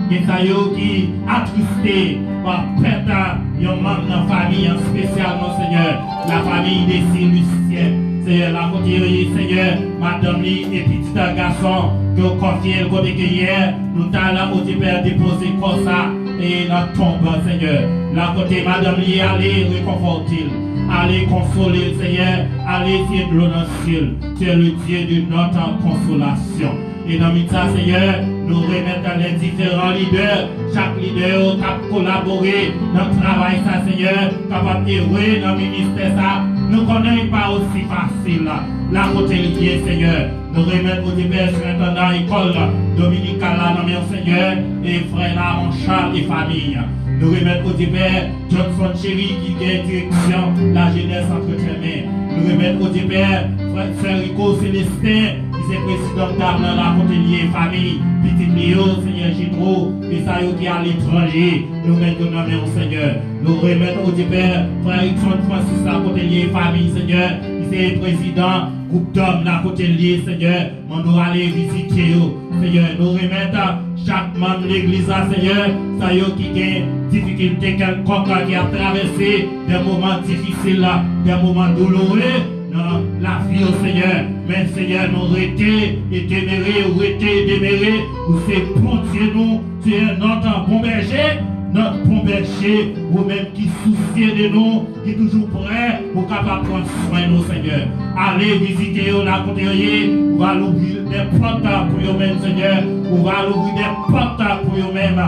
et ça qui attristé par perdre un membre de la famille, spécialement, Seigneur, la famille des Saint-Lucien. Seigneur, la côté, Seigneur, madame et petit garçon, que vous confiez le côté hier, nous t'allons au Père déposer comme ça, et notre tombe, Seigneur. La côté, madame, allez réconforter. Allez consoler, Seigneur. Allez essayer de l'eau dans le ciel. Tu es le Dieu de notre consolation. Et dans ça, Seigneur, nous remettons les différents leaders. Chaque leader qui a collaboré dans le travail, ça, Seigneur, capable d'œuvrer dans le ministère, ça. Nous ne connaissons pas aussi facile. La côté liée, Seigneur. Nous remettons au divers surintendants école dominicale, dans Seigneur, et frère là, en Charles et famille. Nous remettons au divers Johnson Chéri qui gagne direction la jeunesse entre tes mains. Nous remettons au divers frère Rico Célestin qui est président d'Arles dans la côté famille. Petit Léo, Seigneur Gidro, et ça qui est à l'étranger. Nous mettons dans main au Seigneur. Nous remettons au divers frère Ixon Francis la côté famille, Seigneur. Qui est président groupe d'hommes la côté lié, Seigneur. On doit aller visiter, Seigneur. Nous remettons chaque membre de l'église, Seigneur. Ça y est qui a difficulté quelconque qui a traversé des moments difficiles, des moments douloureux dans la vie au Seigneur. Mais Seigneur, nous rétés et démérés, ou rétés et démérés, ou c'est bon Dieu nous, tu es notre bon berger. Notre bon berger, vous-même qui souciez de nous, qui est toujours prêt pour capable prendre soin de nous, Seigneur. Allez visiter la côté, vous allez ouvrir des portes pour vous-même, Seigneur. Vous allez ouvrir des portes pour vous-même.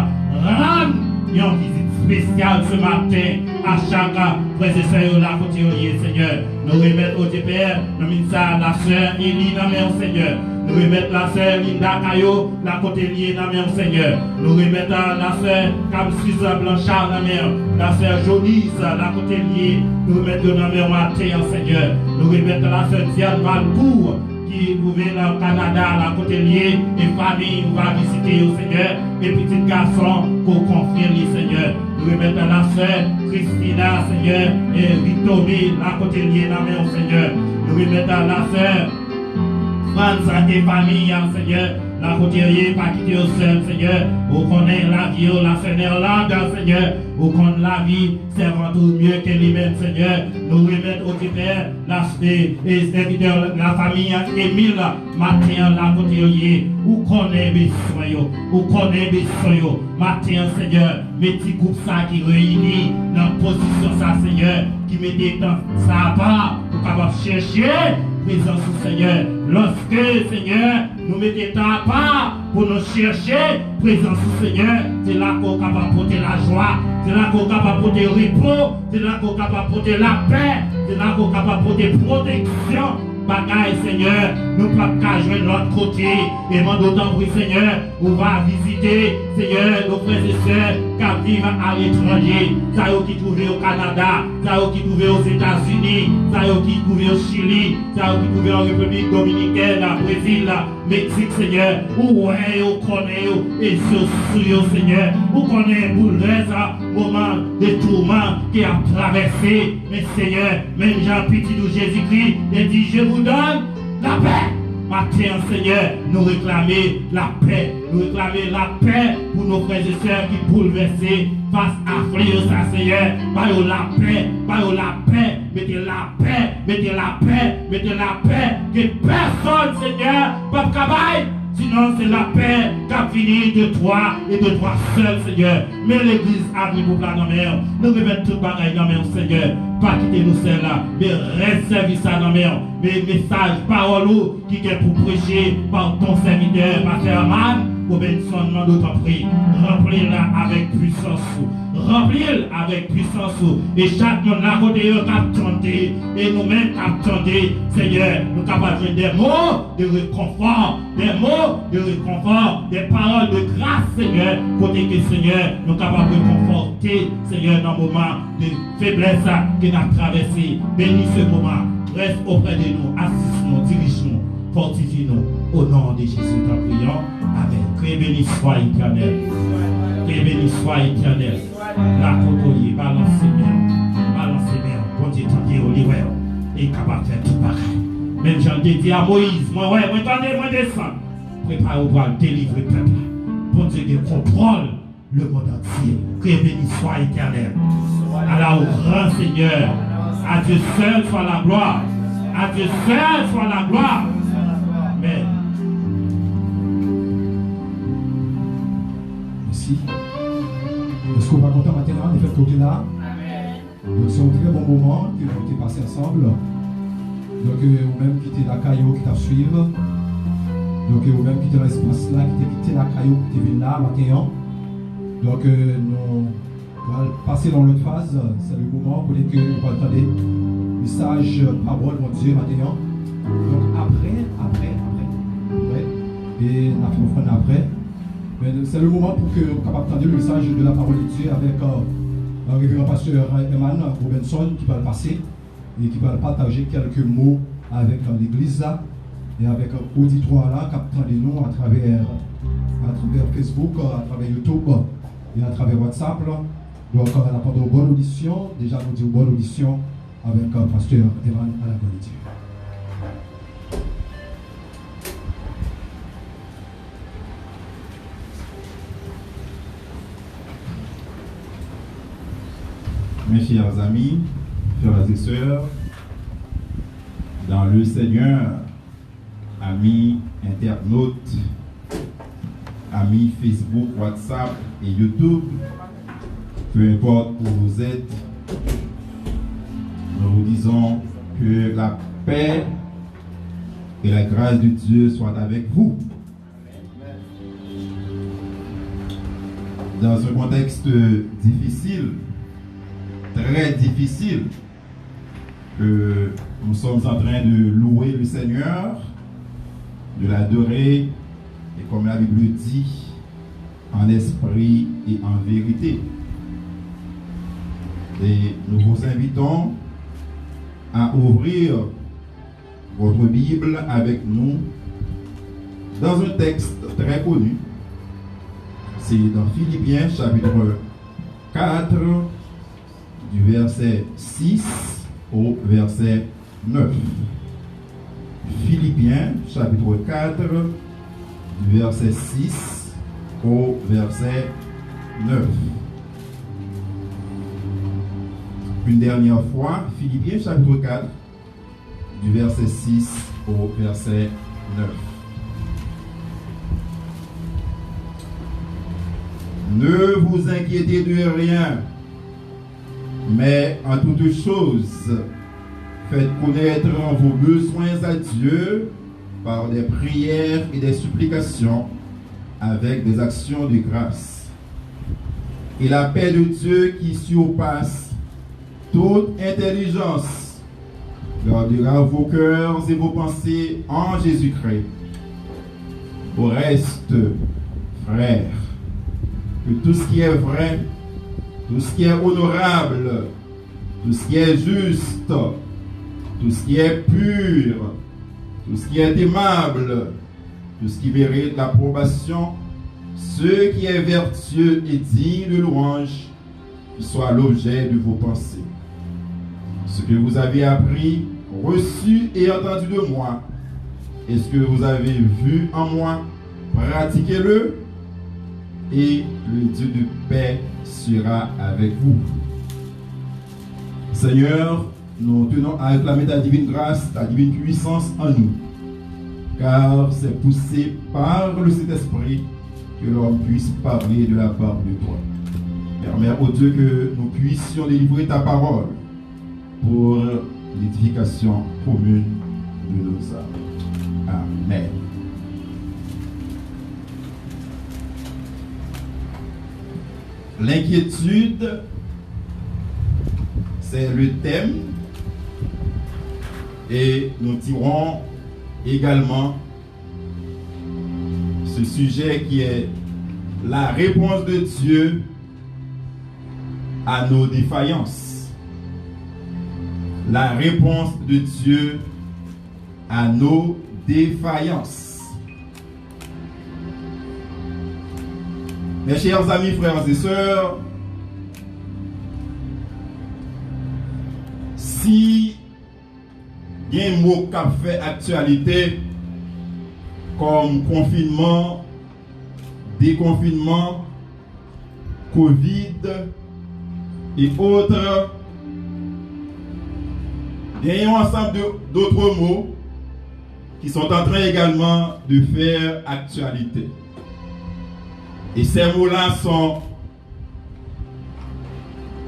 Rendre une visite spéciale ce matin à chaque frère et sœur la côté, Seigneur. Nous remettons au Père, nous mettons la sœur Élie dans la Seigneur. Nous remettons la sœur Linda Caillot, la côté liée dans la Seigneur. Nous remettons la sœur Camsisa Blanchard dans la sœur Jonise, la côté liée. Nous remettons dans la matin, Seigneur. Nous remettons la sœur Diane Valcourt, qui nous vient dans le Canada, la côté liée, et famille, nous va visiter au Seigneur, et petits garçons, pour confier les Seigneur. Nous remettons la sœur Christina, Seigneur, et Victorie, la côté liée dans la Seigneur. Nous remettons la sœur France et famille, Seigneur, la côté pas quitter au seul, Seigneur. Vous connaissez la vie, la Sénérlande, Seigneur. Vous connaissez la vie, servant tout mieux que lui-même, Seigneur. Nous remettons au Père, la famille Émile, matin, la côté, vous connaissez besoin, vous connaissez besoin, matin, Seigneur. Mes petits groupes ça qui réunit dans la position, ça, Seigneur, qui mettait dans ça part, pour capable chercher présence du Seigneur. Lorsque, Seigneur, nous mettons à part pour nous chercher présence du Seigneur, c'est là qu'on est capable de porter la joie, c'est là qu'on est capable de porter le repos, c'est là qu'on est capable de porter la paix, c'est là qu'on est capable de porter protection. Bagaille, Seigneur, nous ne pouvons pas jouer de l'autre côté. Et moi, d'autant plus, Seigneur, on va visiter, Seigneur, nos frères et sœurs qui vivent à l'étranger. Ça y est, qui trouvent au Canada, ça y est, qui trouvent aux États-Unis, ça y est, qui trouvent au Chili, ça y est, qui trouvent en République Dominicaine, au Brésil, Mexique, Seigneur. Où est-ce qu'on connaît, et sur Seigneur, où connaît bouleverse, moment de tourment qui a traversé. Mais Seigneur, même Jean-Petit de Jésus-Christ, il dit, je vous donne la paix. Matin, Seigneur, nous réclamer la paix. Nous réclamer la paix pour nos frères et sœurs qui bouleversés face à fléau, ça, Seigneur. Baillons la paix, baillons la paix. Mettez la paix, mettez la paix, mettez la paix. Que personne, Seigneur, pas de travail. Sinon, c'est la paix qui a fini de toi et de toi seul, Seigneur. Mais l'église arrive pour la mer. Nous remettons tout bagaille dans la mer, Seigneur. Pas quitter nous celle là, mais reste service à la mer. Mais message, parole qui est pour prêcher par ton serviteur, Pasteur Aman, Robinson, d'autant prie. Remplis-la avec puissance. Remplis-la avec puissance. Et chaque monde là, côté capté. Et nous-mêmes capté, Seigneur, nous capables de des mots de réconfort, des paroles de grâce, Seigneur, côté que Seigneur, nous capables de conforter, Seigneur, dans le moment de faiblesse que nous avons traversé. Bénis ce moment, reste auprès de nous, assiste-nous, dirige-nous, fortifie-nous, au nom de Jésus, t'en prions. Amen. Que béni soit éternel. Que béni soit éternel. La côte balancez bien, bon Dieu, tendez au livre, et capable de faire tout pareil. Même Jean dit à Moïse, moi attendez, moi descends. Préparez-vous pour délivrer le peuple. Bon Dieu, qui contrôle le monde entier. Que béni soit éternel. Alors, au grand Seigneur, à Dieu seul soit la gloire. À Dieu seul soit la gloire. Amen. Merci. Est-ce qu'on va content maintenant de faire côté là? Donc c'est un très bon moment que nous avons passé ensemble. Donc vous-même qui êtes la caillou qui t'a suivi. Donc vous-même qui êtes l'espace là, qui quitté la caillou qui est venu là maintenant. Donc nous allons passer dans l'autre phase. C'est le moment pour que nous allons entendre le message parole de Dieu maintenant. Donc après. Et nous allons après. C'est le moment pour que nous soyons capables d'entendre le message de la parole de Dieu avec un révérend pasteur Eman Robinson qui va le passer et qui va partager quelques mots avec l'église et avec l'auditoire là qui attend de nous à travers Facebook, à travers YouTube et à travers WhatsApp. Donc on attend une bonne audition, déjà nous disons bonne audition avec pasteur Eman à la bonne Dieu. Mes chers amis, frères et sœurs, dans le Seigneur, amis internautes, amis Facebook, WhatsApp et YouTube, peu importe où vous êtes, nous vous disons que la paix et la grâce de Dieu soient avec vous. Dans un contexte difficile, très difficile, que nous sommes en train de louer le Seigneur, de l'adorer, et comme la Bible dit, en esprit et en vérité. Et nous vous invitons à ouvrir votre Bible avec nous dans un texte très connu. C'est dans Philippiens chapitre 4, du verset 6 au verset 9. Philippiens chapitre 4 du verset 6 au verset 9. Une dernière fois, Philippiens chapitre 4, du verset 6 au verset 9. Ne vous inquiétez de rien, mais en toutes choses, faites connaître vos besoins à Dieu par des prières et des supplications avec des actions de grâce. Et la paix de Dieu qui surpasse toute intelligence gardera vos cœurs et vos pensées en Jésus-Christ. Au reste, frères, que tout ce qui est vrai, tout ce qui est honorable, tout ce qui est juste, tout ce qui est pur, tout ce qui est aimable, tout ce qui mérite l'approbation, ce qui est vertueux et digne de louange, soit l'objet de vos pensées. Ce que vous avez appris, reçu et entendu de moi, et ce que vous avez vu en moi, pratiquez-le, et le Dieu de paix sera avec vous. Seigneur, nous tenons à réclamer ta divine grâce, ta divine puissance en nous, car c'est poussé par le Saint-Esprit que l'homme puisse parler de la part de toi. Permets, ô Dieu, que nous puissions délivrer ta parole pour l'édification commune de nos âmes. Amen. L'inquiétude, c'est le thème, et nous tirons également ce sujet qui est la réponse de Dieu à nos défaillances. La réponse de Dieu à nos défaillances. Mes chers amis, frères et sœurs, si il y a un mot qui a fait actualité comme confinement, déconfinement, Covid et autres, il y a un ensemble d'autres mots qui sont en train également de faire actualité. Et ces mots-là sont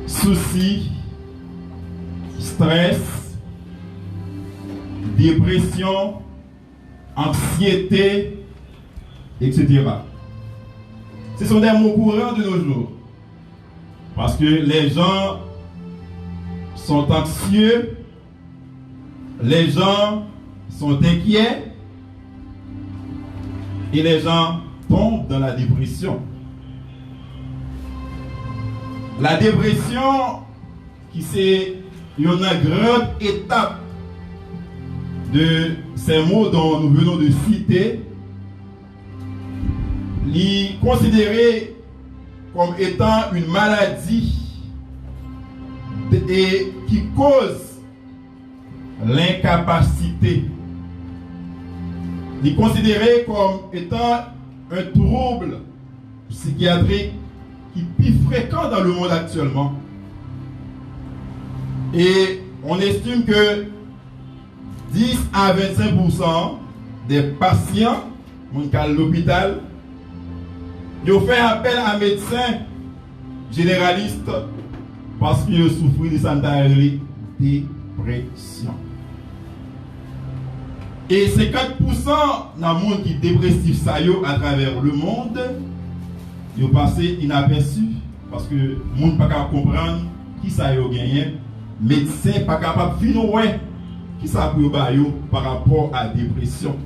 souci, stress, dépression, anxiété, etc. Ce sont des mots courants de nos jours. Parce que les gens sont anxieux, les gens sont inquiets et les gens tombent dans la dépression. La dépression, qui c'est une grande étape de ces mots dont nous venons de citer, est considérée comme étant une maladie et qui cause l'incapacité. Il est considéré comme étant un trouble psychiatrique qui est plus fréquent dans le monde actuellement. Et on estime que 10 à 25% des patients à l'hôpital ils ont fait appel à un médecin généraliste parce qu'ils souffrent de cette dépression. Et 50% dans le monde qui est dépressif à travers le monde, ils ont passé inaperçu parce que le monde n'a pas capable de comprendre qui ça a gagné. Le médecin n'est pas capable de finir qui ça a pris par rapport à la dépression.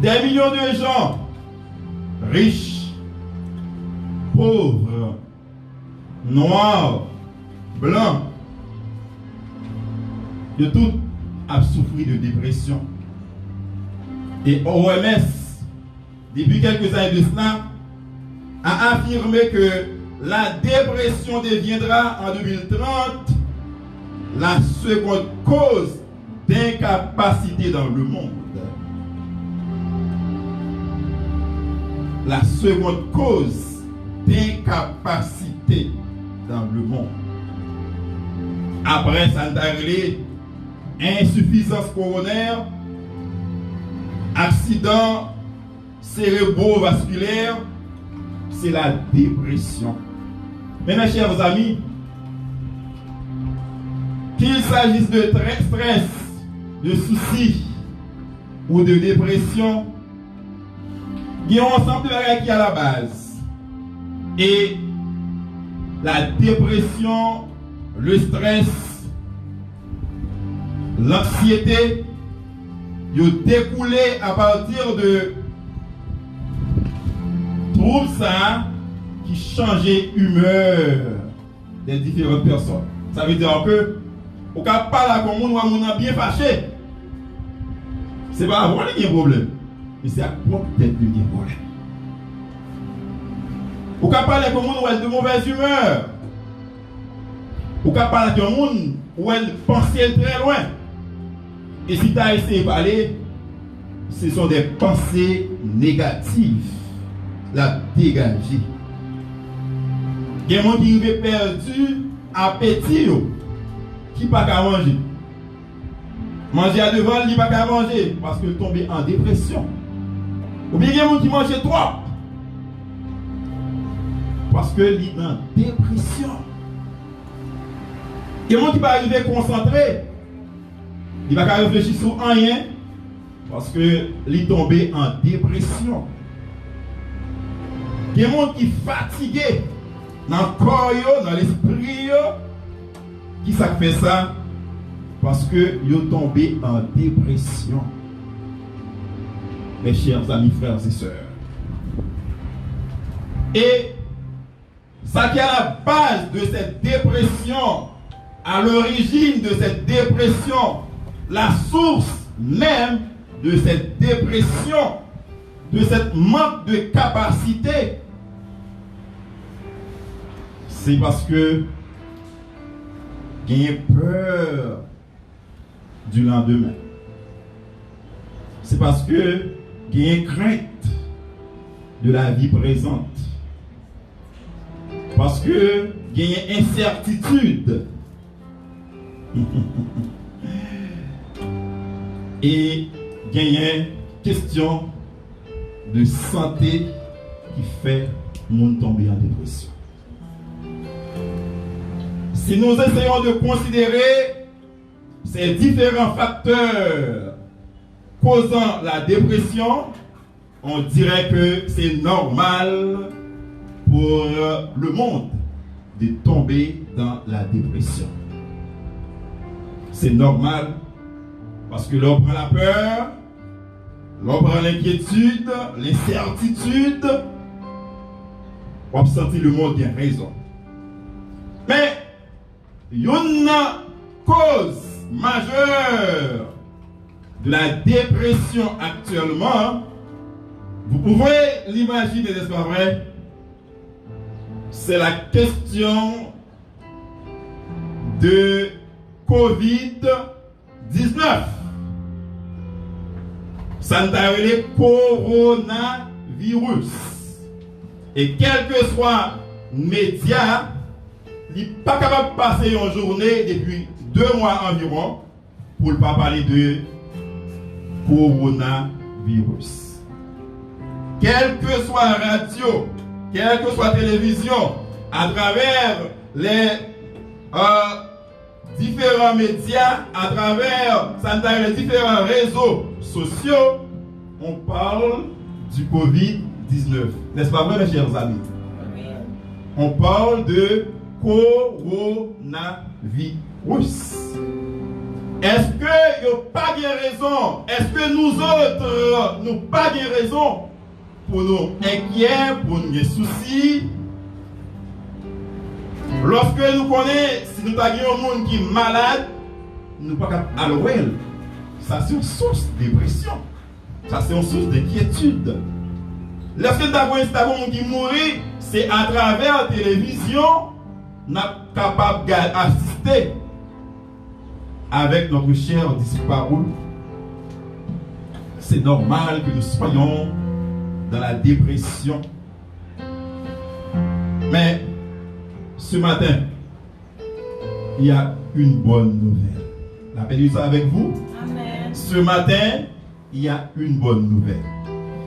Des millions de gens, riches, pauvres, noirs, blancs, de tout a souffert de dépression. Et OMS, depuis quelques années de cela, a affirmé que la dépression deviendra en 2030 la seconde cause d'incapacité dans le monde. la seconde cause d'incapacité dans le monde. Après, ça nous a révélé insuffisance coronaire, accident cérébrovasculaire, c'est la dépression. Mais mes chers amis, qu'il s'agisse de stress, de soucis ou de dépression, il y a un ensemble de choses qui est à la base. Et la dépression, le stress, l'anxiété, ils ont découlé à partir de troubles ça qui changeaient l'humeur des différentes personnes. Ça veut dire que au cas pas comme on a bien fâché. C'est pas avant qu'il y a un problème, mais c'est à quoi peut-être qu'il y a un problème. Au cas parler comme on a de mauvaise humeur. Au cas parler de monde où elle pensait très loin. Et si tu as essayé de parler, ce sont des pensées négatives. La dégager. Il y a des gens qui ont perdu appétit, qui ne peuvent pas manger. Manger à devant, il ne peut pas manger parce que tombé en dépression. Ou bien il y a des gens qui mangent trop parce que il est en dépression. Il y a des gens qui ne peuvent pas arriver à concentrer. Il ne va pas réfléchir sur rien parce que il est tombé en dépression. Il y a des gens qui sont fatigués dans le corps, dans l'esprit. Qui ça fait ça? Parce que ils sont tombés en dépression. Mes chers amis, frères et sœurs. Et ça qui est à la base de cette dépression, à l'origine de cette dépression, la source même de cette dépression, de cette manque de capacité, c'est parce que il y a peur du lendemain. C'est parce que il y a crainte de la vie présente. Parce que il y a incertitude. Et il y a une question de santé qui fait monde tomber en dépression. Si nous essayons de considérer ces différents facteurs causant la dépression, on dirait que c'est normal pour le monde de tomber dans la dépression. C'est normal parce que l'on prend la peur, l'on prend l'inquiétude, l'incertitude, on sentit le monde qui a raison. Mais une cause majeure de la dépression actuellement, vous pouvez l'imaginer, n'est-ce pas vrai? C'est la question de COVID-19. Ça nous a appelé coronavirus. Et quel que soit le média, il n'est pas capable de passer une journée depuis 2 mois environ pour ne pas parler de coronavirus. Quelle que soit la radio, quelle que soit la télévision, à travers les différents médias, à travers les différents réseaux sociaux, on parle du COVID-19. N'est-ce pas vrai, mes chers amis? On parle de coronavirus. Est-ce que il n'y a pas de raison? Est-ce que nous autres, nous pas de raison pour nous inquiéter, pour nous soucis? Lorsque nous connaissons, si nous avons un monde qui est malade, nous ne pouvons pas aller à l'ouest. Ça, c'est une source de dépression. Ça, c'est une source d'inquiétude. Lorsque nous avons un monde qui mourit, c'est à travers la télévision, nous sommes capables d'assister avec notre cher disparu. C'est normal que nous soyons dans la dépression. Mais ce matin, il y a une bonne nouvelle. La paix de Dieu soit avec vous. Amen. Ce matin, il y a une bonne nouvelle.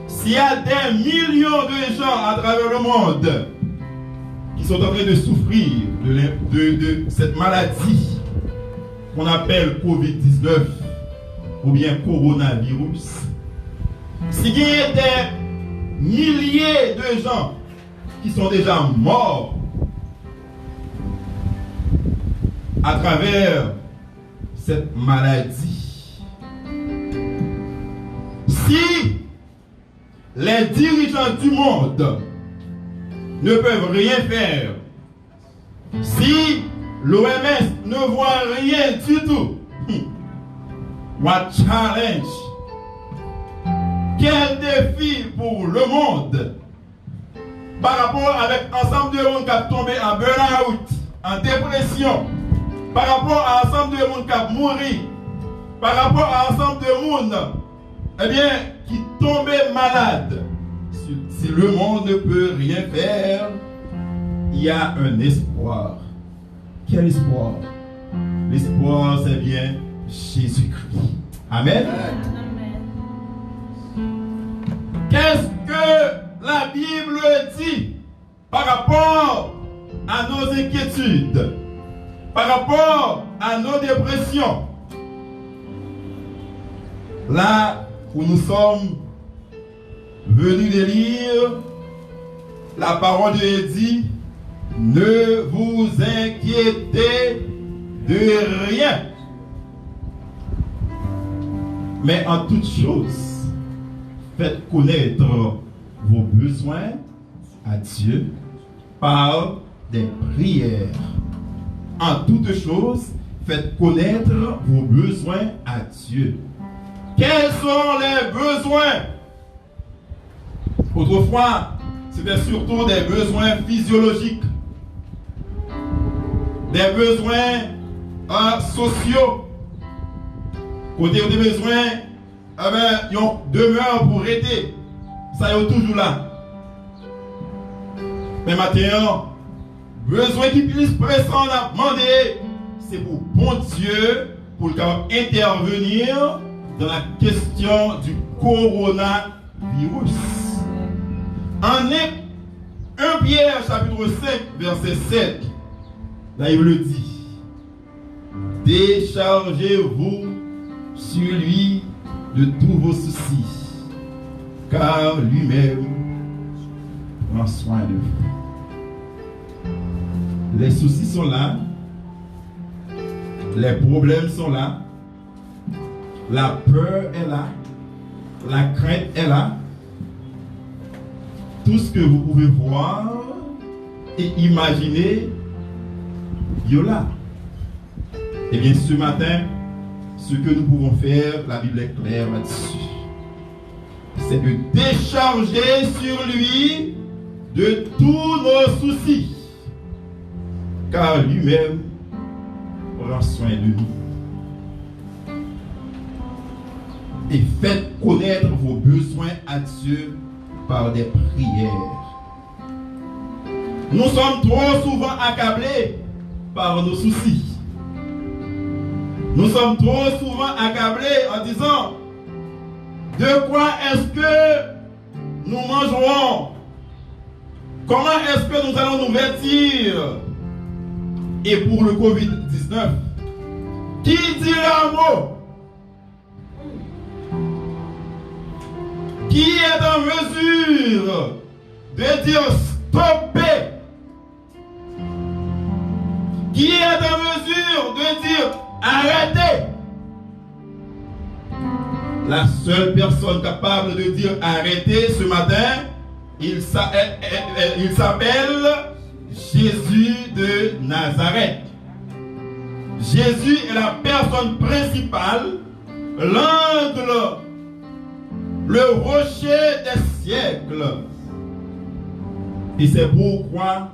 S'il y a des millions de gens à travers le monde qui sont en train de souffrir de cette maladie qu'on appelle Covid-19 ou bien coronavirus, s'il y a des milliers de gens qui sont déjà morts à travers cette maladie, si les dirigeants du monde ne peuvent rien faire, si l'OMS ne voit rien du tout, what challenge, quel défi pour le monde par rapport avec ensemble de monde qui a tombé en burn-out, en dépression, par rapport à ensemble de monde qui a mouru, par rapport à ensemble de monde, eh bien, qui tombait malade. Si le monde ne peut rien faire, il y a un espoir. Quel espoir? L'espoir, c'est bien Jésus-Christ. Amen. Qu'est-ce que la Bible dit par rapport à nos inquiétudes, par rapport à nos dépressions? Là où nous sommes venus de lire, la parole de Dieu dit: ne vous inquiétez de rien, mais en toute chose, faites connaître vos besoins à Dieu par des prières. En toute chose, faites connaître vos besoins à Dieu. Quels sont les besoins? Autrefois, c'était surtout des besoins physiologiques, des besoins sociaux. Côté des besoins, ils ont demeure pour aider. Ça est toujours là. Mais maintenant, besoin qui puisse pressant à demander, c'est pour bon Dieu, pour le cas intervenir dans la question du coronavirus. En 1 Pierre chapitre 5 verset 7, là il le dit: déchargez-vous sur lui de tous vos soucis, car lui-même prend soin de vous. Les soucis sont là, les problèmes sont là, la peur est là, la crainte est là. Tout ce que vous pouvez voir et imaginer, il y a là. Et bien ce matin, ce que nous pouvons faire, la Bible est claire là-dessus, c'est de décharger sur lui de tous nos soucis, car lui-même prend soin de nous. Et faites connaître vos besoins à Dieu par des prières. Nous sommes trop souvent accablés par nos soucis. Nous sommes trop souvent accablés en disant: de quoi est-ce que nous mangerons? Comment est-ce que nous allons nous vêtir? Et pour le Covid-19, qui dira un mot? Qui est en mesure de dire stopper? Qui est en mesure de dire arrêtez? La seule personne capable de dire arrêtez ce matin, il s'appelle Jésus de Nazareth. Jésus est la personne principale, l'angle, le rocher des siècles. Et c'est pourquoi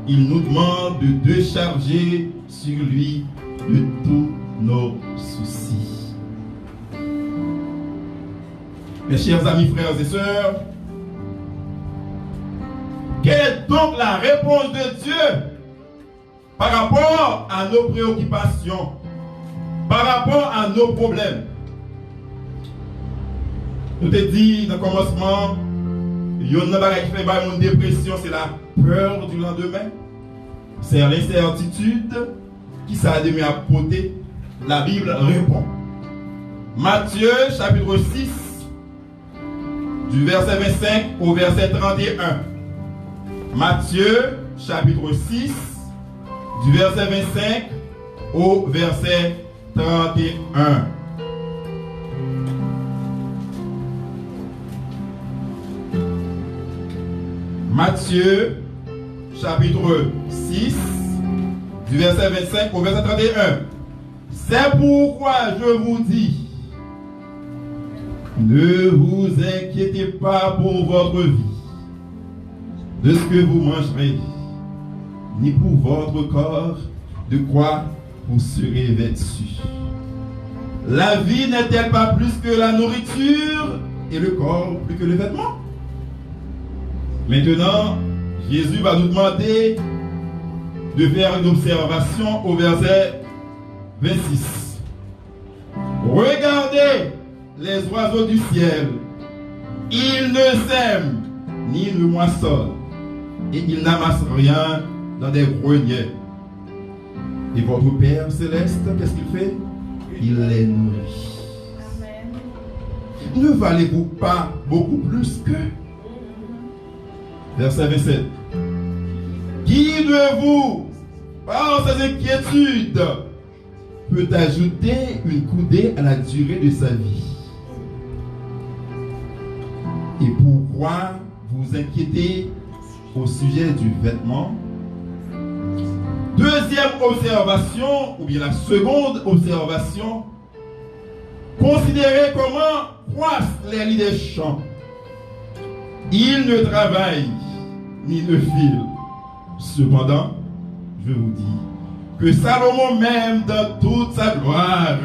il nous demande de décharger sur lui de tous nos soucis. Mes chers amis, frères et sœurs, Quelle est donc la réponse de Dieu par rapport à nos préoccupations, par rapport à nos problèmes? Nous te dit dans le commencement, il y a une dépression, c'est la peur du lendemain, c'est l'incertitude qui ça a de mieux à porter. La Bible répond. Matthieu chapitre 6, du verset 25 au verset 31. Matthieu chapitre 6, du verset 25 au verset 31. Matthieu chapitre 6, du verset 25 au verset 31. C'est pourquoi je vous dis, ne vous inquiétez pas pour votre vie, de ce que vous mangerez, ni pour votre corps, de quoi vous serez vêtus. La vie n'est-elle pas plus que la nourriture, et le corps plus que le vêtement? Maintenant, Jésus va nous demander de faire une observation au verset 26. Regardez les oiseaux du ciel. Ils ne sèment ni ne moissonnent, et ils n'amassent rien dans des greniers. Et votre Père céleste, qu'est-ce qu'il fait? Il les nourrit. Ne valez-vous pas beaucoup plus qu'eux? Verset 27. Qui de vous, par ses inquiétudes, peut ajouter une coudée à la durée de sa vie? Et pourquoi vous inquiétez au sujet du vêtement? Deuxième observation, ou bien la seconde observation, considérez comment croissent les lits des champs. Ils ne travaillent ni ne filent. Cependant, je vous dis que Salomon même dans toute sa gloire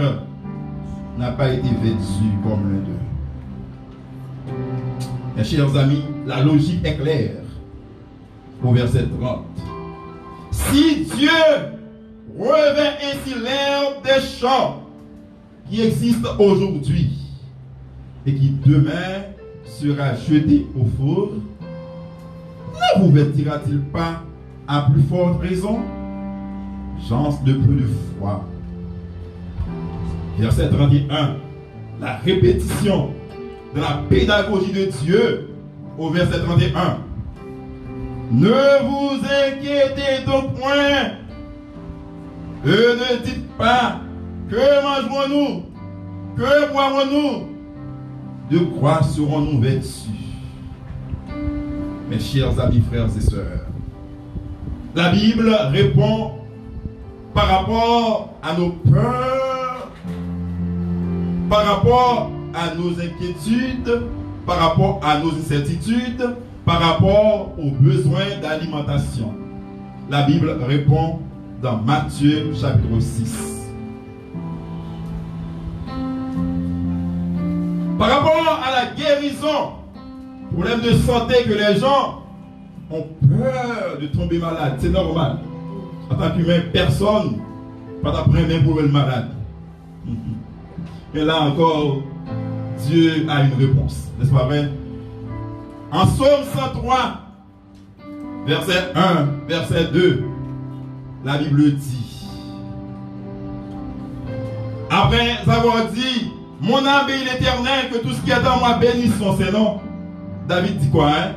n'a pas été vêtu comme l'un d'eux. Mes chers amis, la logique est claire. Au verset 30. Si Dieu revêt ainsi l'herbe des champs qui existe aujourd'hui et qui demain sera jeté au four, ne vous vêtira-t-il pas à plus forte raison? Gens de peu de foi. Verset 31. La répétition de la pédagogie de Dieu au verset 31. Ne vous inquiétez donc point. Et ne dites pas, que mangerons-nous? Que boirons-nous? De quoi serons-nous vêtus? Mes chers amis, frères et sœurs, la Bible répond par rapport à nos peurs, par rapport à nos inquiétudes, par rapport à nos incertitudes, par rapport aux besoins d'alimentation. La Bible répond dans Matthieu chapitre 6. Par rapport à la guérison, problème de santé que les gens ont peur de tomber malade, c'est normal. En tant qu'humain, personne pas d'après même pour être malade. Et là encore, Dieu a une réponse, n'est-ce pas vrai? En Psaume 103, verset 1, verset 2, la Bible dit, après avoir dit, mon âme bénit l'Éternel, que tout ce qui est en moi bénisse son Seigneur. David dit quoi, hein?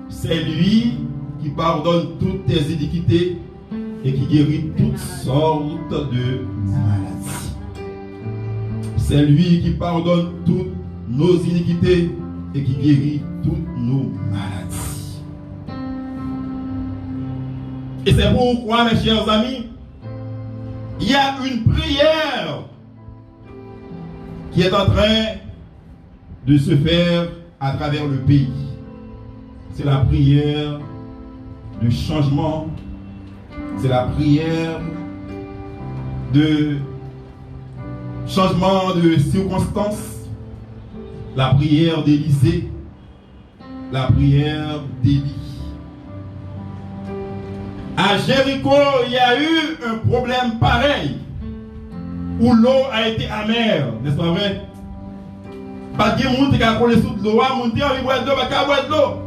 C'est lui qui pardonne toutes tes iniquités et qui guérit toutes sortes de maladies. C'est lui qui pardonne toutes nos iniquités et qui guérit toutes nos maladies. Et c'est pourquoi, mes chers amis, il y a une prière qui est en train de se faire à travers le pays. C'est la prière de changement, c'est la prière de changement de circonstances, la prière d'Élisée, la prière d'Élie. À Jéricho, il y a eu un problème pareil, où l'eau a été amère, n'est-ce pas vrai? Pas de monde qui a collé sous l'eau, monde qui a envie de boire de l'eau, pas qu'à boire de l'eau.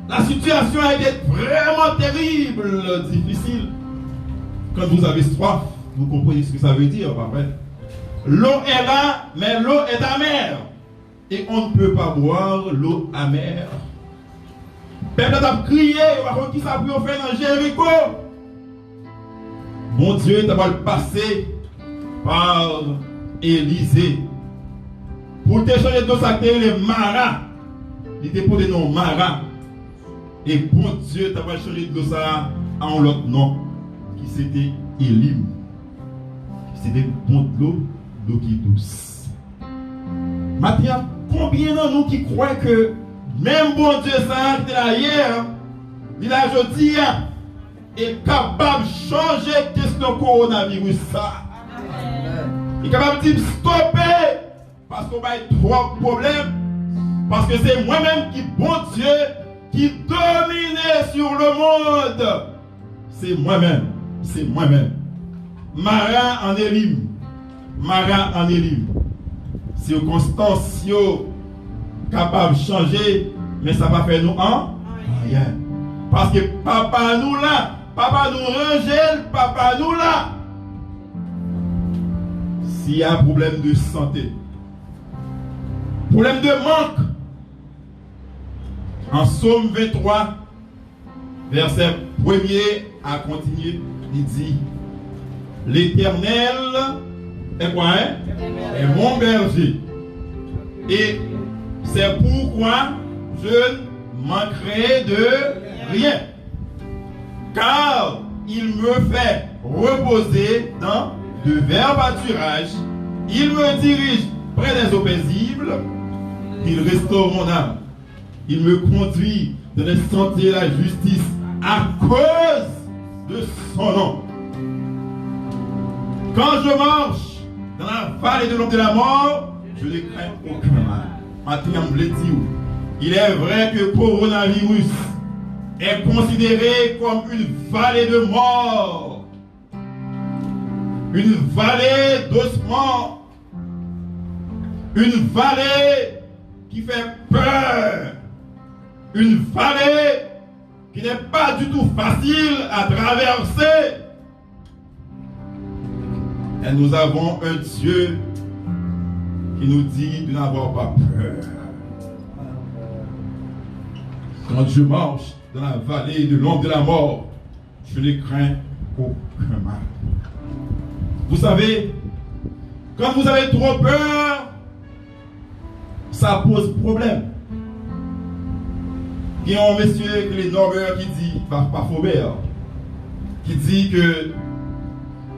La situation a été vraiment terrible, difficile. Quand vous avez soif, vous comprenez ce que ça veut dire, pas vrai? L'eau est là, mais l'eau est amère. Et on ne peut pas boire l'eau amère. Peuple a crié, qui ça peut faire dans Jéricho? Mon Dieu, tu vas le passer par Élisée. Pour te changer de ça, les maras. Il était pour des noms maras. Et bon Dieu, tu vas changer de ça en l'autre nom, qui c'était Élim. C'était bon de l'eau qui est douce. Maintenant, combien de nous qui croient que même bon Dieu, ça qui était là hier, il a aujourd'hui, est capable de changer la question coronavirus. Il est capable de dire stopper parce qu'on va avoir trop de problèmes. Parce que c'est moi-même qui, bon Dieu, qui domine sur le monde. C'est moi-même. C'est moi-même. Marin en Élim. Marin en Élim. Circonstances capable de changer, mais ça va faire nous rien. Parce que papa nous là, papa nous range, papa nous là. S'il y a un problème de santé, problème de manque, en Psaume 23, verset 1er à continuer, il dit, l'Éternel est quoi, est mon berger. Et c'est pourquoi je ne manquerai de rien. Car il me fait reposer dans de verts pâturages. Il me dirige près des eaux paisibles. Il restaure mon âme. Il me conduit dans les sentiers de la justice à cause de son nom. Quand je marche dans la vallée de l'ombre de la mort, je ne crains aucun mal. Maintenant, il est vrai que le coronavirus est considéré comme une vallée de mort, une vallée d'ossements, une vallée qui fait peur, une vallée qui n'est pas du tout facile à traverser. Et nous avons un Dieu qui nous dit de n'avoir pas peur. Quand je marche dans la vallée de l'ombre de la mort, je ne crains aucun mal. Vous savez, quand vous avez trop peur, ça pose problème. Il y a un monsieur, les Norvègiens, qui dit, par Faubert, qui dit que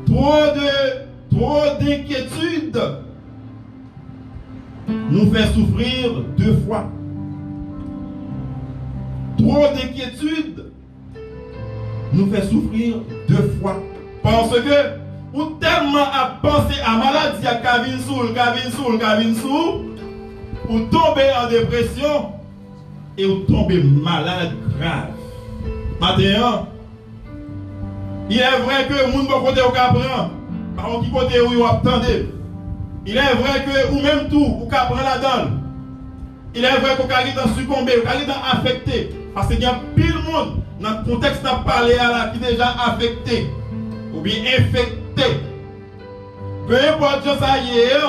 trop d'inquiétude nous fait souffrir 2 fois. Trop d'inquiétude nous fait souffrir 2 fois. Parce que, ou tellement à penser à maladie, à Kavinsou, ou tomber en dépression, et ou tomber malade grave. Maintenant, il est vrai que le monde va côté au Capran, par contre, qui côté où il va attendre. Il est vrai que, ou même tout, ou Capran la donne. Il est vrai qu'on a succombé, qu'on a affecté. Parce qu'il y a pile de monde dans le contexte de parler à la qui est déjà affecté ou bien infecté. Peu importe ça y est,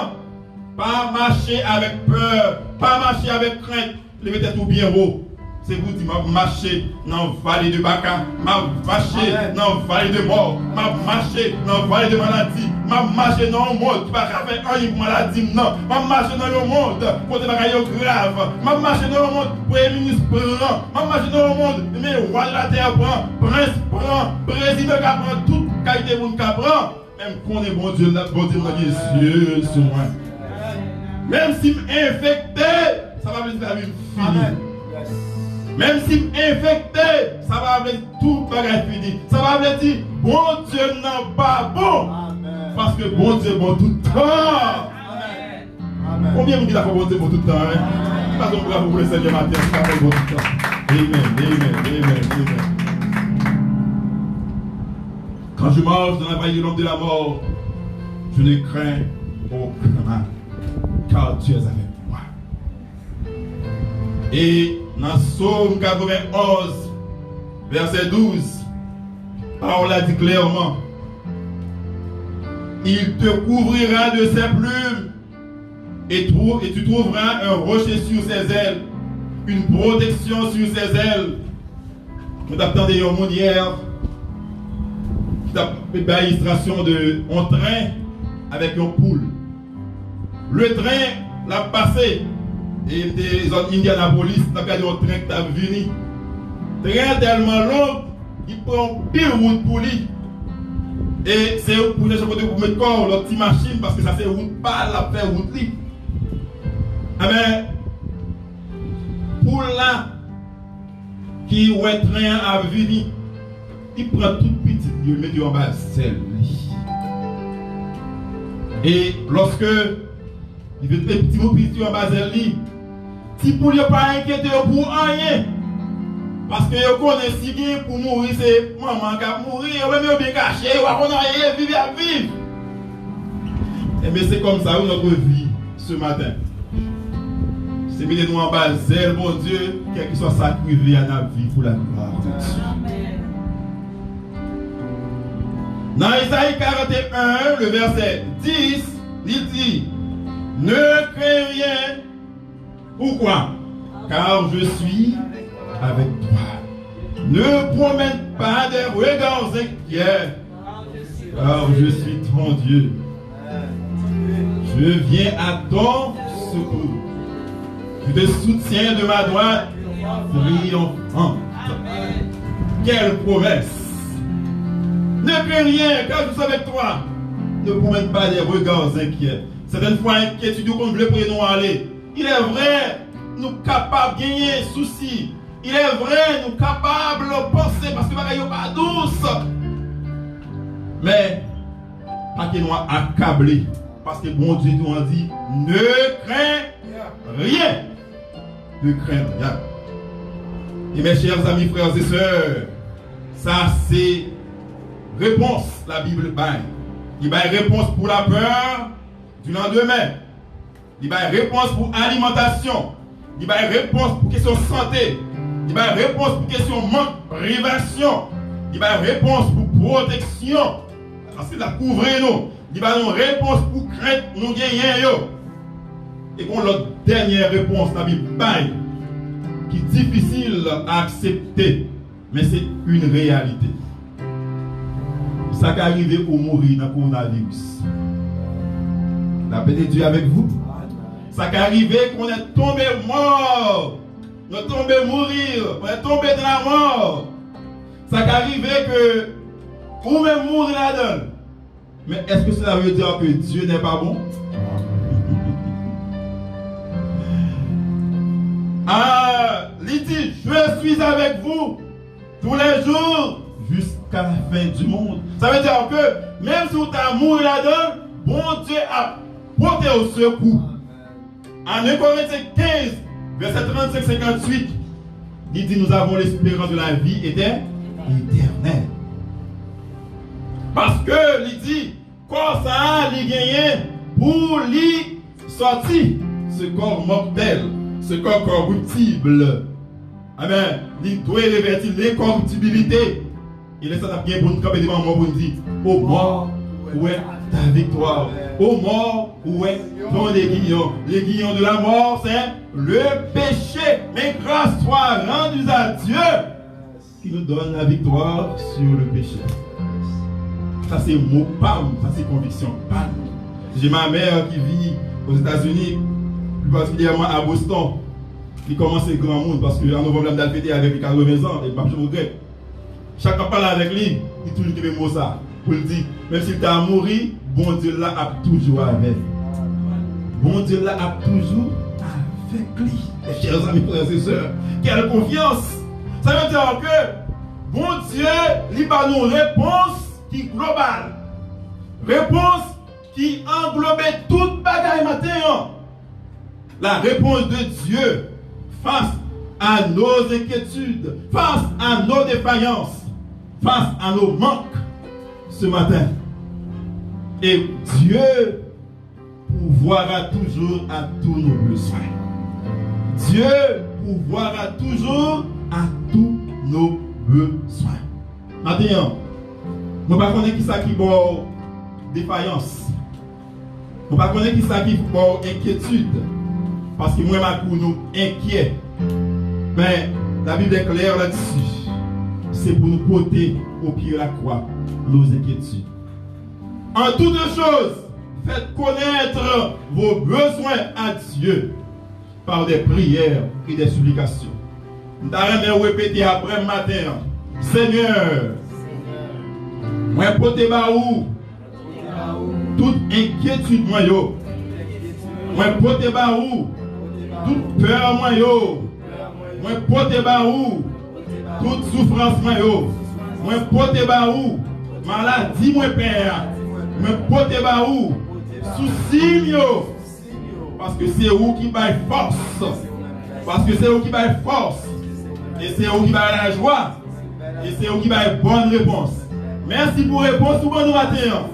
pas marcher avec peur, pas marcher avec crainte, les mettez tout bien haut. C'est vous qui m'a marché dans la vallée de Baka, m'a marché dans la vallée de mort, m'a marché dans la vallée de maladie, m'a marché dans le monde qui va faire un pour maladie, non, m'a marché dans le monde pour des bagailles graves, m'a marché dans le monde pour les ministres prend, m'a marché dans le monde, mais roi de la terre prend, prince prend, président qui prend, toute qualité de monde qui prend, même qu'on est bon Dieu, bon Dieu dans les yeux sur moi. Même si infecté, ça va me faire une finie. Même si infecté, ça va avec tout bagage fini. Ça va avec dire, bon Dieu n'est pas bon. Amen. Parce que bon Dieu est bon tout le temps. Amen. Combien vous dites bon Dieu bon tout le temps? Parce qu'on bravo pour le Seigneur matin, ça va bon tout le temps. Amen, amen, amen, amen. Quand je marche dans la vallée de l'ombre de la mort, je ne crains aucun mal, car Dieu est avec moi. Et dans Psaume 91, verset 12, parole a dit clairement, il te couvrira de ses plumes et tu trouveras un rocher sur ses ailes, une protection sur ses ailes. Nous attendons un monde hier qui a une illustration de un train avec une poule. Le train l'a passé et des zones Indianapolis, n'a pas de un train qui a venu. Train tellement long, il prend pile route pour lui. Et c'est pour les gens pour mettre corps, leur petite machine, parce que ça c'est route pas la faire route libre. Ah mais, pour là, qui ou un train à venir, il prend toute petite, il met en bas celle. Et lorsque il veut un petit mot petit en bas celle, si pour ne pas inquiéter pour rien, parce que vous connaissez si bien pour mourir, c'est maman qui a mourir, ou même bien caché, ou à rien, vivre à vivre. Et bien c'est comme ça notre vie ce matin. C'est mettre nous en bas zèle, mon Dieu, quel que soit sacrifié à notre vie pour la gloire de Dieu. Dans Isaïe 41, le verset 10, il dit, ne crains rien. Pourquoi? Car je suis avec toi. Ne promène pas des regards inquiets, car je suis ton Dieu. Je viens à ton secours. Je te soutiens de ma droite triomphante. Quelle promesse! Ne crains rien, car je suis avec toi. Ne promène pas des regards inquiets. Certaines fois, inquiétude qu'on veut pour nous aller. Il est vrai, nous capables de gagner soucis. Il est vrai, nous capables de penser parce que nous ne sommes pas douce. Mais, pas que nous accablés. Parce que bon Dieu nous a dit, ne crains rien. Ne crains rien. Et mes chers amis, frères et sœurs, ça c'est réponse, la Bible baille. Il y a réponse pour la peur du lendemain. Il y a réponse pour alimentation. Il y a réponse pour question santé. Il y a réponse pour question manque, privation. Il y a réponse pour protection. Parce que la couvrir nous. Il y a une réponse pour crainte nous gagner. Et qu'on l'autre dernière réponse, la Bible baille, qui est difficile à accepter, mais c'est une réalité. Ça qui arrive pour mourir dans le coronavirus. La paix de Dieu avec vous. Ça qui arrive qu'on est tombé mort. On est tombé mourir. On est tombé dans la mort. Ça qui arrive que vous même mourir là-dedans. Mais est-ce que cela veut dire que Dieu n'est pas bon? Ah, il dit, je suis avec vous tous les jours jusqu'à la fin du monde. Ça veut dire que même si vous avez mouru là-dedans, bon Dieu a porté au secours. En 1 Corinthiens 15, verset 35-58, il dit, nous avons l'espérance de la vie éternelle. Parce que, il dit, corps ça, il gagne pour lui sortir ce corps mortel, ce corps corruptible. Amen. Il doit révertir l'incorruptibilité. Il est ça bien pour nous camper devant moi pour nous dire, ô mort, où est ta victoire? Ô mort, où est ton aiguillon? L'aiguillon de la mort, c'est le péché. Mais grâce soit rendue à Dieu qui nous donne la victoire sur le péché. Ça c'est mot palme, ça c'est conviction palme. J'ai ma mère qui vit aux États-Unis, plus particulièrement à Boston. Il commence le grand monde parce qu'en novembre, il a fêté avec les 80 ans et je regrette. Chacun parle avec lui, il toujours dit le mot ça. Pour le dire, même s'il t'a mouru, bon Dieu là a toujours avec. Bon Dieu là a toujours avec lui. Mes chers amis, frères et sœurs, quelle confiance! Ça veut dire que bon Dieu, il va nous réponse qui est globale. Réponse qui englobait toute bagaille matin. La réponse de Dieu face à nos inquiétudes, face à nos défaillances, face à nos manques. ce matin. Et Dieu pourvoira toujours à tous nos besoins. Dieu pourvoira toujours à tous nos besoins. Maintenant, nous ne connaissons pas qui ça qui est défaillance. Nous ne connaissons pas qui ça qui est inquiétude. Parce que moi, nous inquiets. Mais la Bible est claire là-dessus. C'est pour nous porter au pied de la croix nos inquiétudes. En toutes choses, faites connaître vos besoins à Dieu par des prières et des supplications. Nous allons répéter après le matin. Seigneur, moi porter baou toute inquiétude moi yo. Moi porter baou toute peur moi yo. Moi porter baou toute souffrance moi yo. Moi porter baou maladie moi père. Moi porter baou souci yo. Parce que c'est vous qui baille force. Parce que c'est vous qui baille force. Et c'est vous qui baille la joie. Et c'est vous qui baille bonne réponse. Merci pour réponse au bon matin.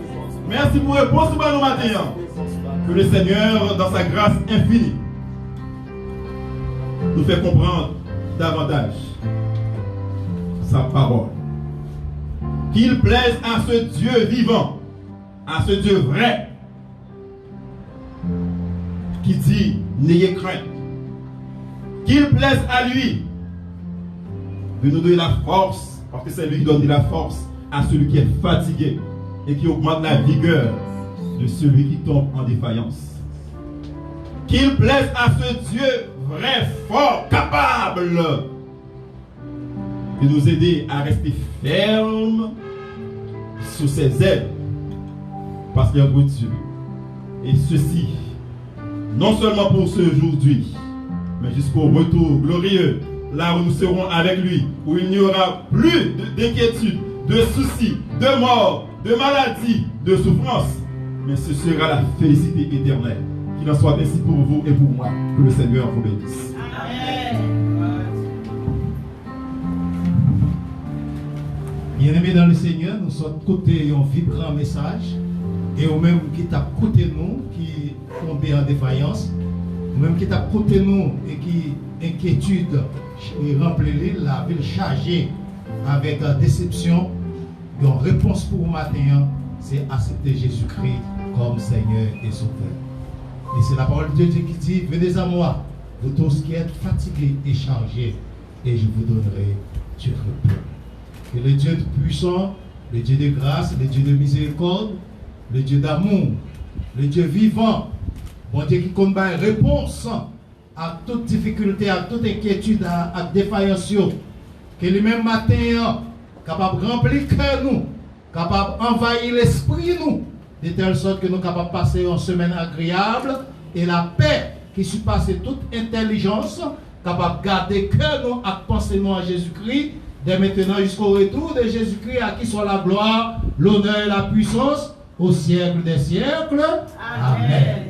Merci pour réponse au bon matin. Que le Seigneur, dans sa grâce infinie, nous fait comprendre davantage sa parole. Qu'il plaise à ce Dieu vivant, à ce Dieu vrai, qui dit n'ayez crainte. Qu'il plaise à lui de nous donner la force, parce que c'est lui qui donne de la force à celui qui est fatigué et qui augmente la vigueur de celui qui tombe en défaillance. Qu'il plaise à ce Dieu vrai, fort, capable de nous aider à rester fermes sous ses ailes, parce qu'il y a un bon Dieu. Et ceci, non seulement pour ce aujourd'hui, mais jusqu'au retour glorieux, là où nous serons avec lui, où il n'y aura plus d'inquiétude, de soucis, de mort, de maladie, de souffrance, mais ce sera la félicité éternelle. Qu'il en soit ainsi pour vous et pour moi. Que le Seigneur vous bénisse. Amen. Bien-aimés dans le Seigneur, nous sommes côté un vibrant message. Et au même qui t'a côté nous, qui tombé en défaillance, ou même qui t'a côté nous et qui inquiétude remplit la ville chargée avec déception, une réponse pour le matin, c'est accepter Jésus-Christ comme Seigneur et Sauveur. Et c'est la parole de Dieu qui dit, venez à moi, vous tous qui êtes fatigués et chargés, et je vous donnerai du repos. Et le Dieu puissant, le Dieu de grâce, le Dieu de miséricorde, le Dieu d'amour, le Dieu vivant, bon Dieu qui combat réponse à toute difficulté, à toute inquiétude, à défaillance, que le même matin, capable de remplir le cœur nous, capable d'envahir l'esprit nous, de telle sorte que nous sommes capables de passer une semaine agréable et la paix qui surpasse toute intelligence, capable de garder cœur nous à penser nous à Jésus-Christ, dès maintenant jusqu'au retour de Jésus-Christ, à qui soit la gloire, l'honneur et la puissance au siècle des siècles. Amen.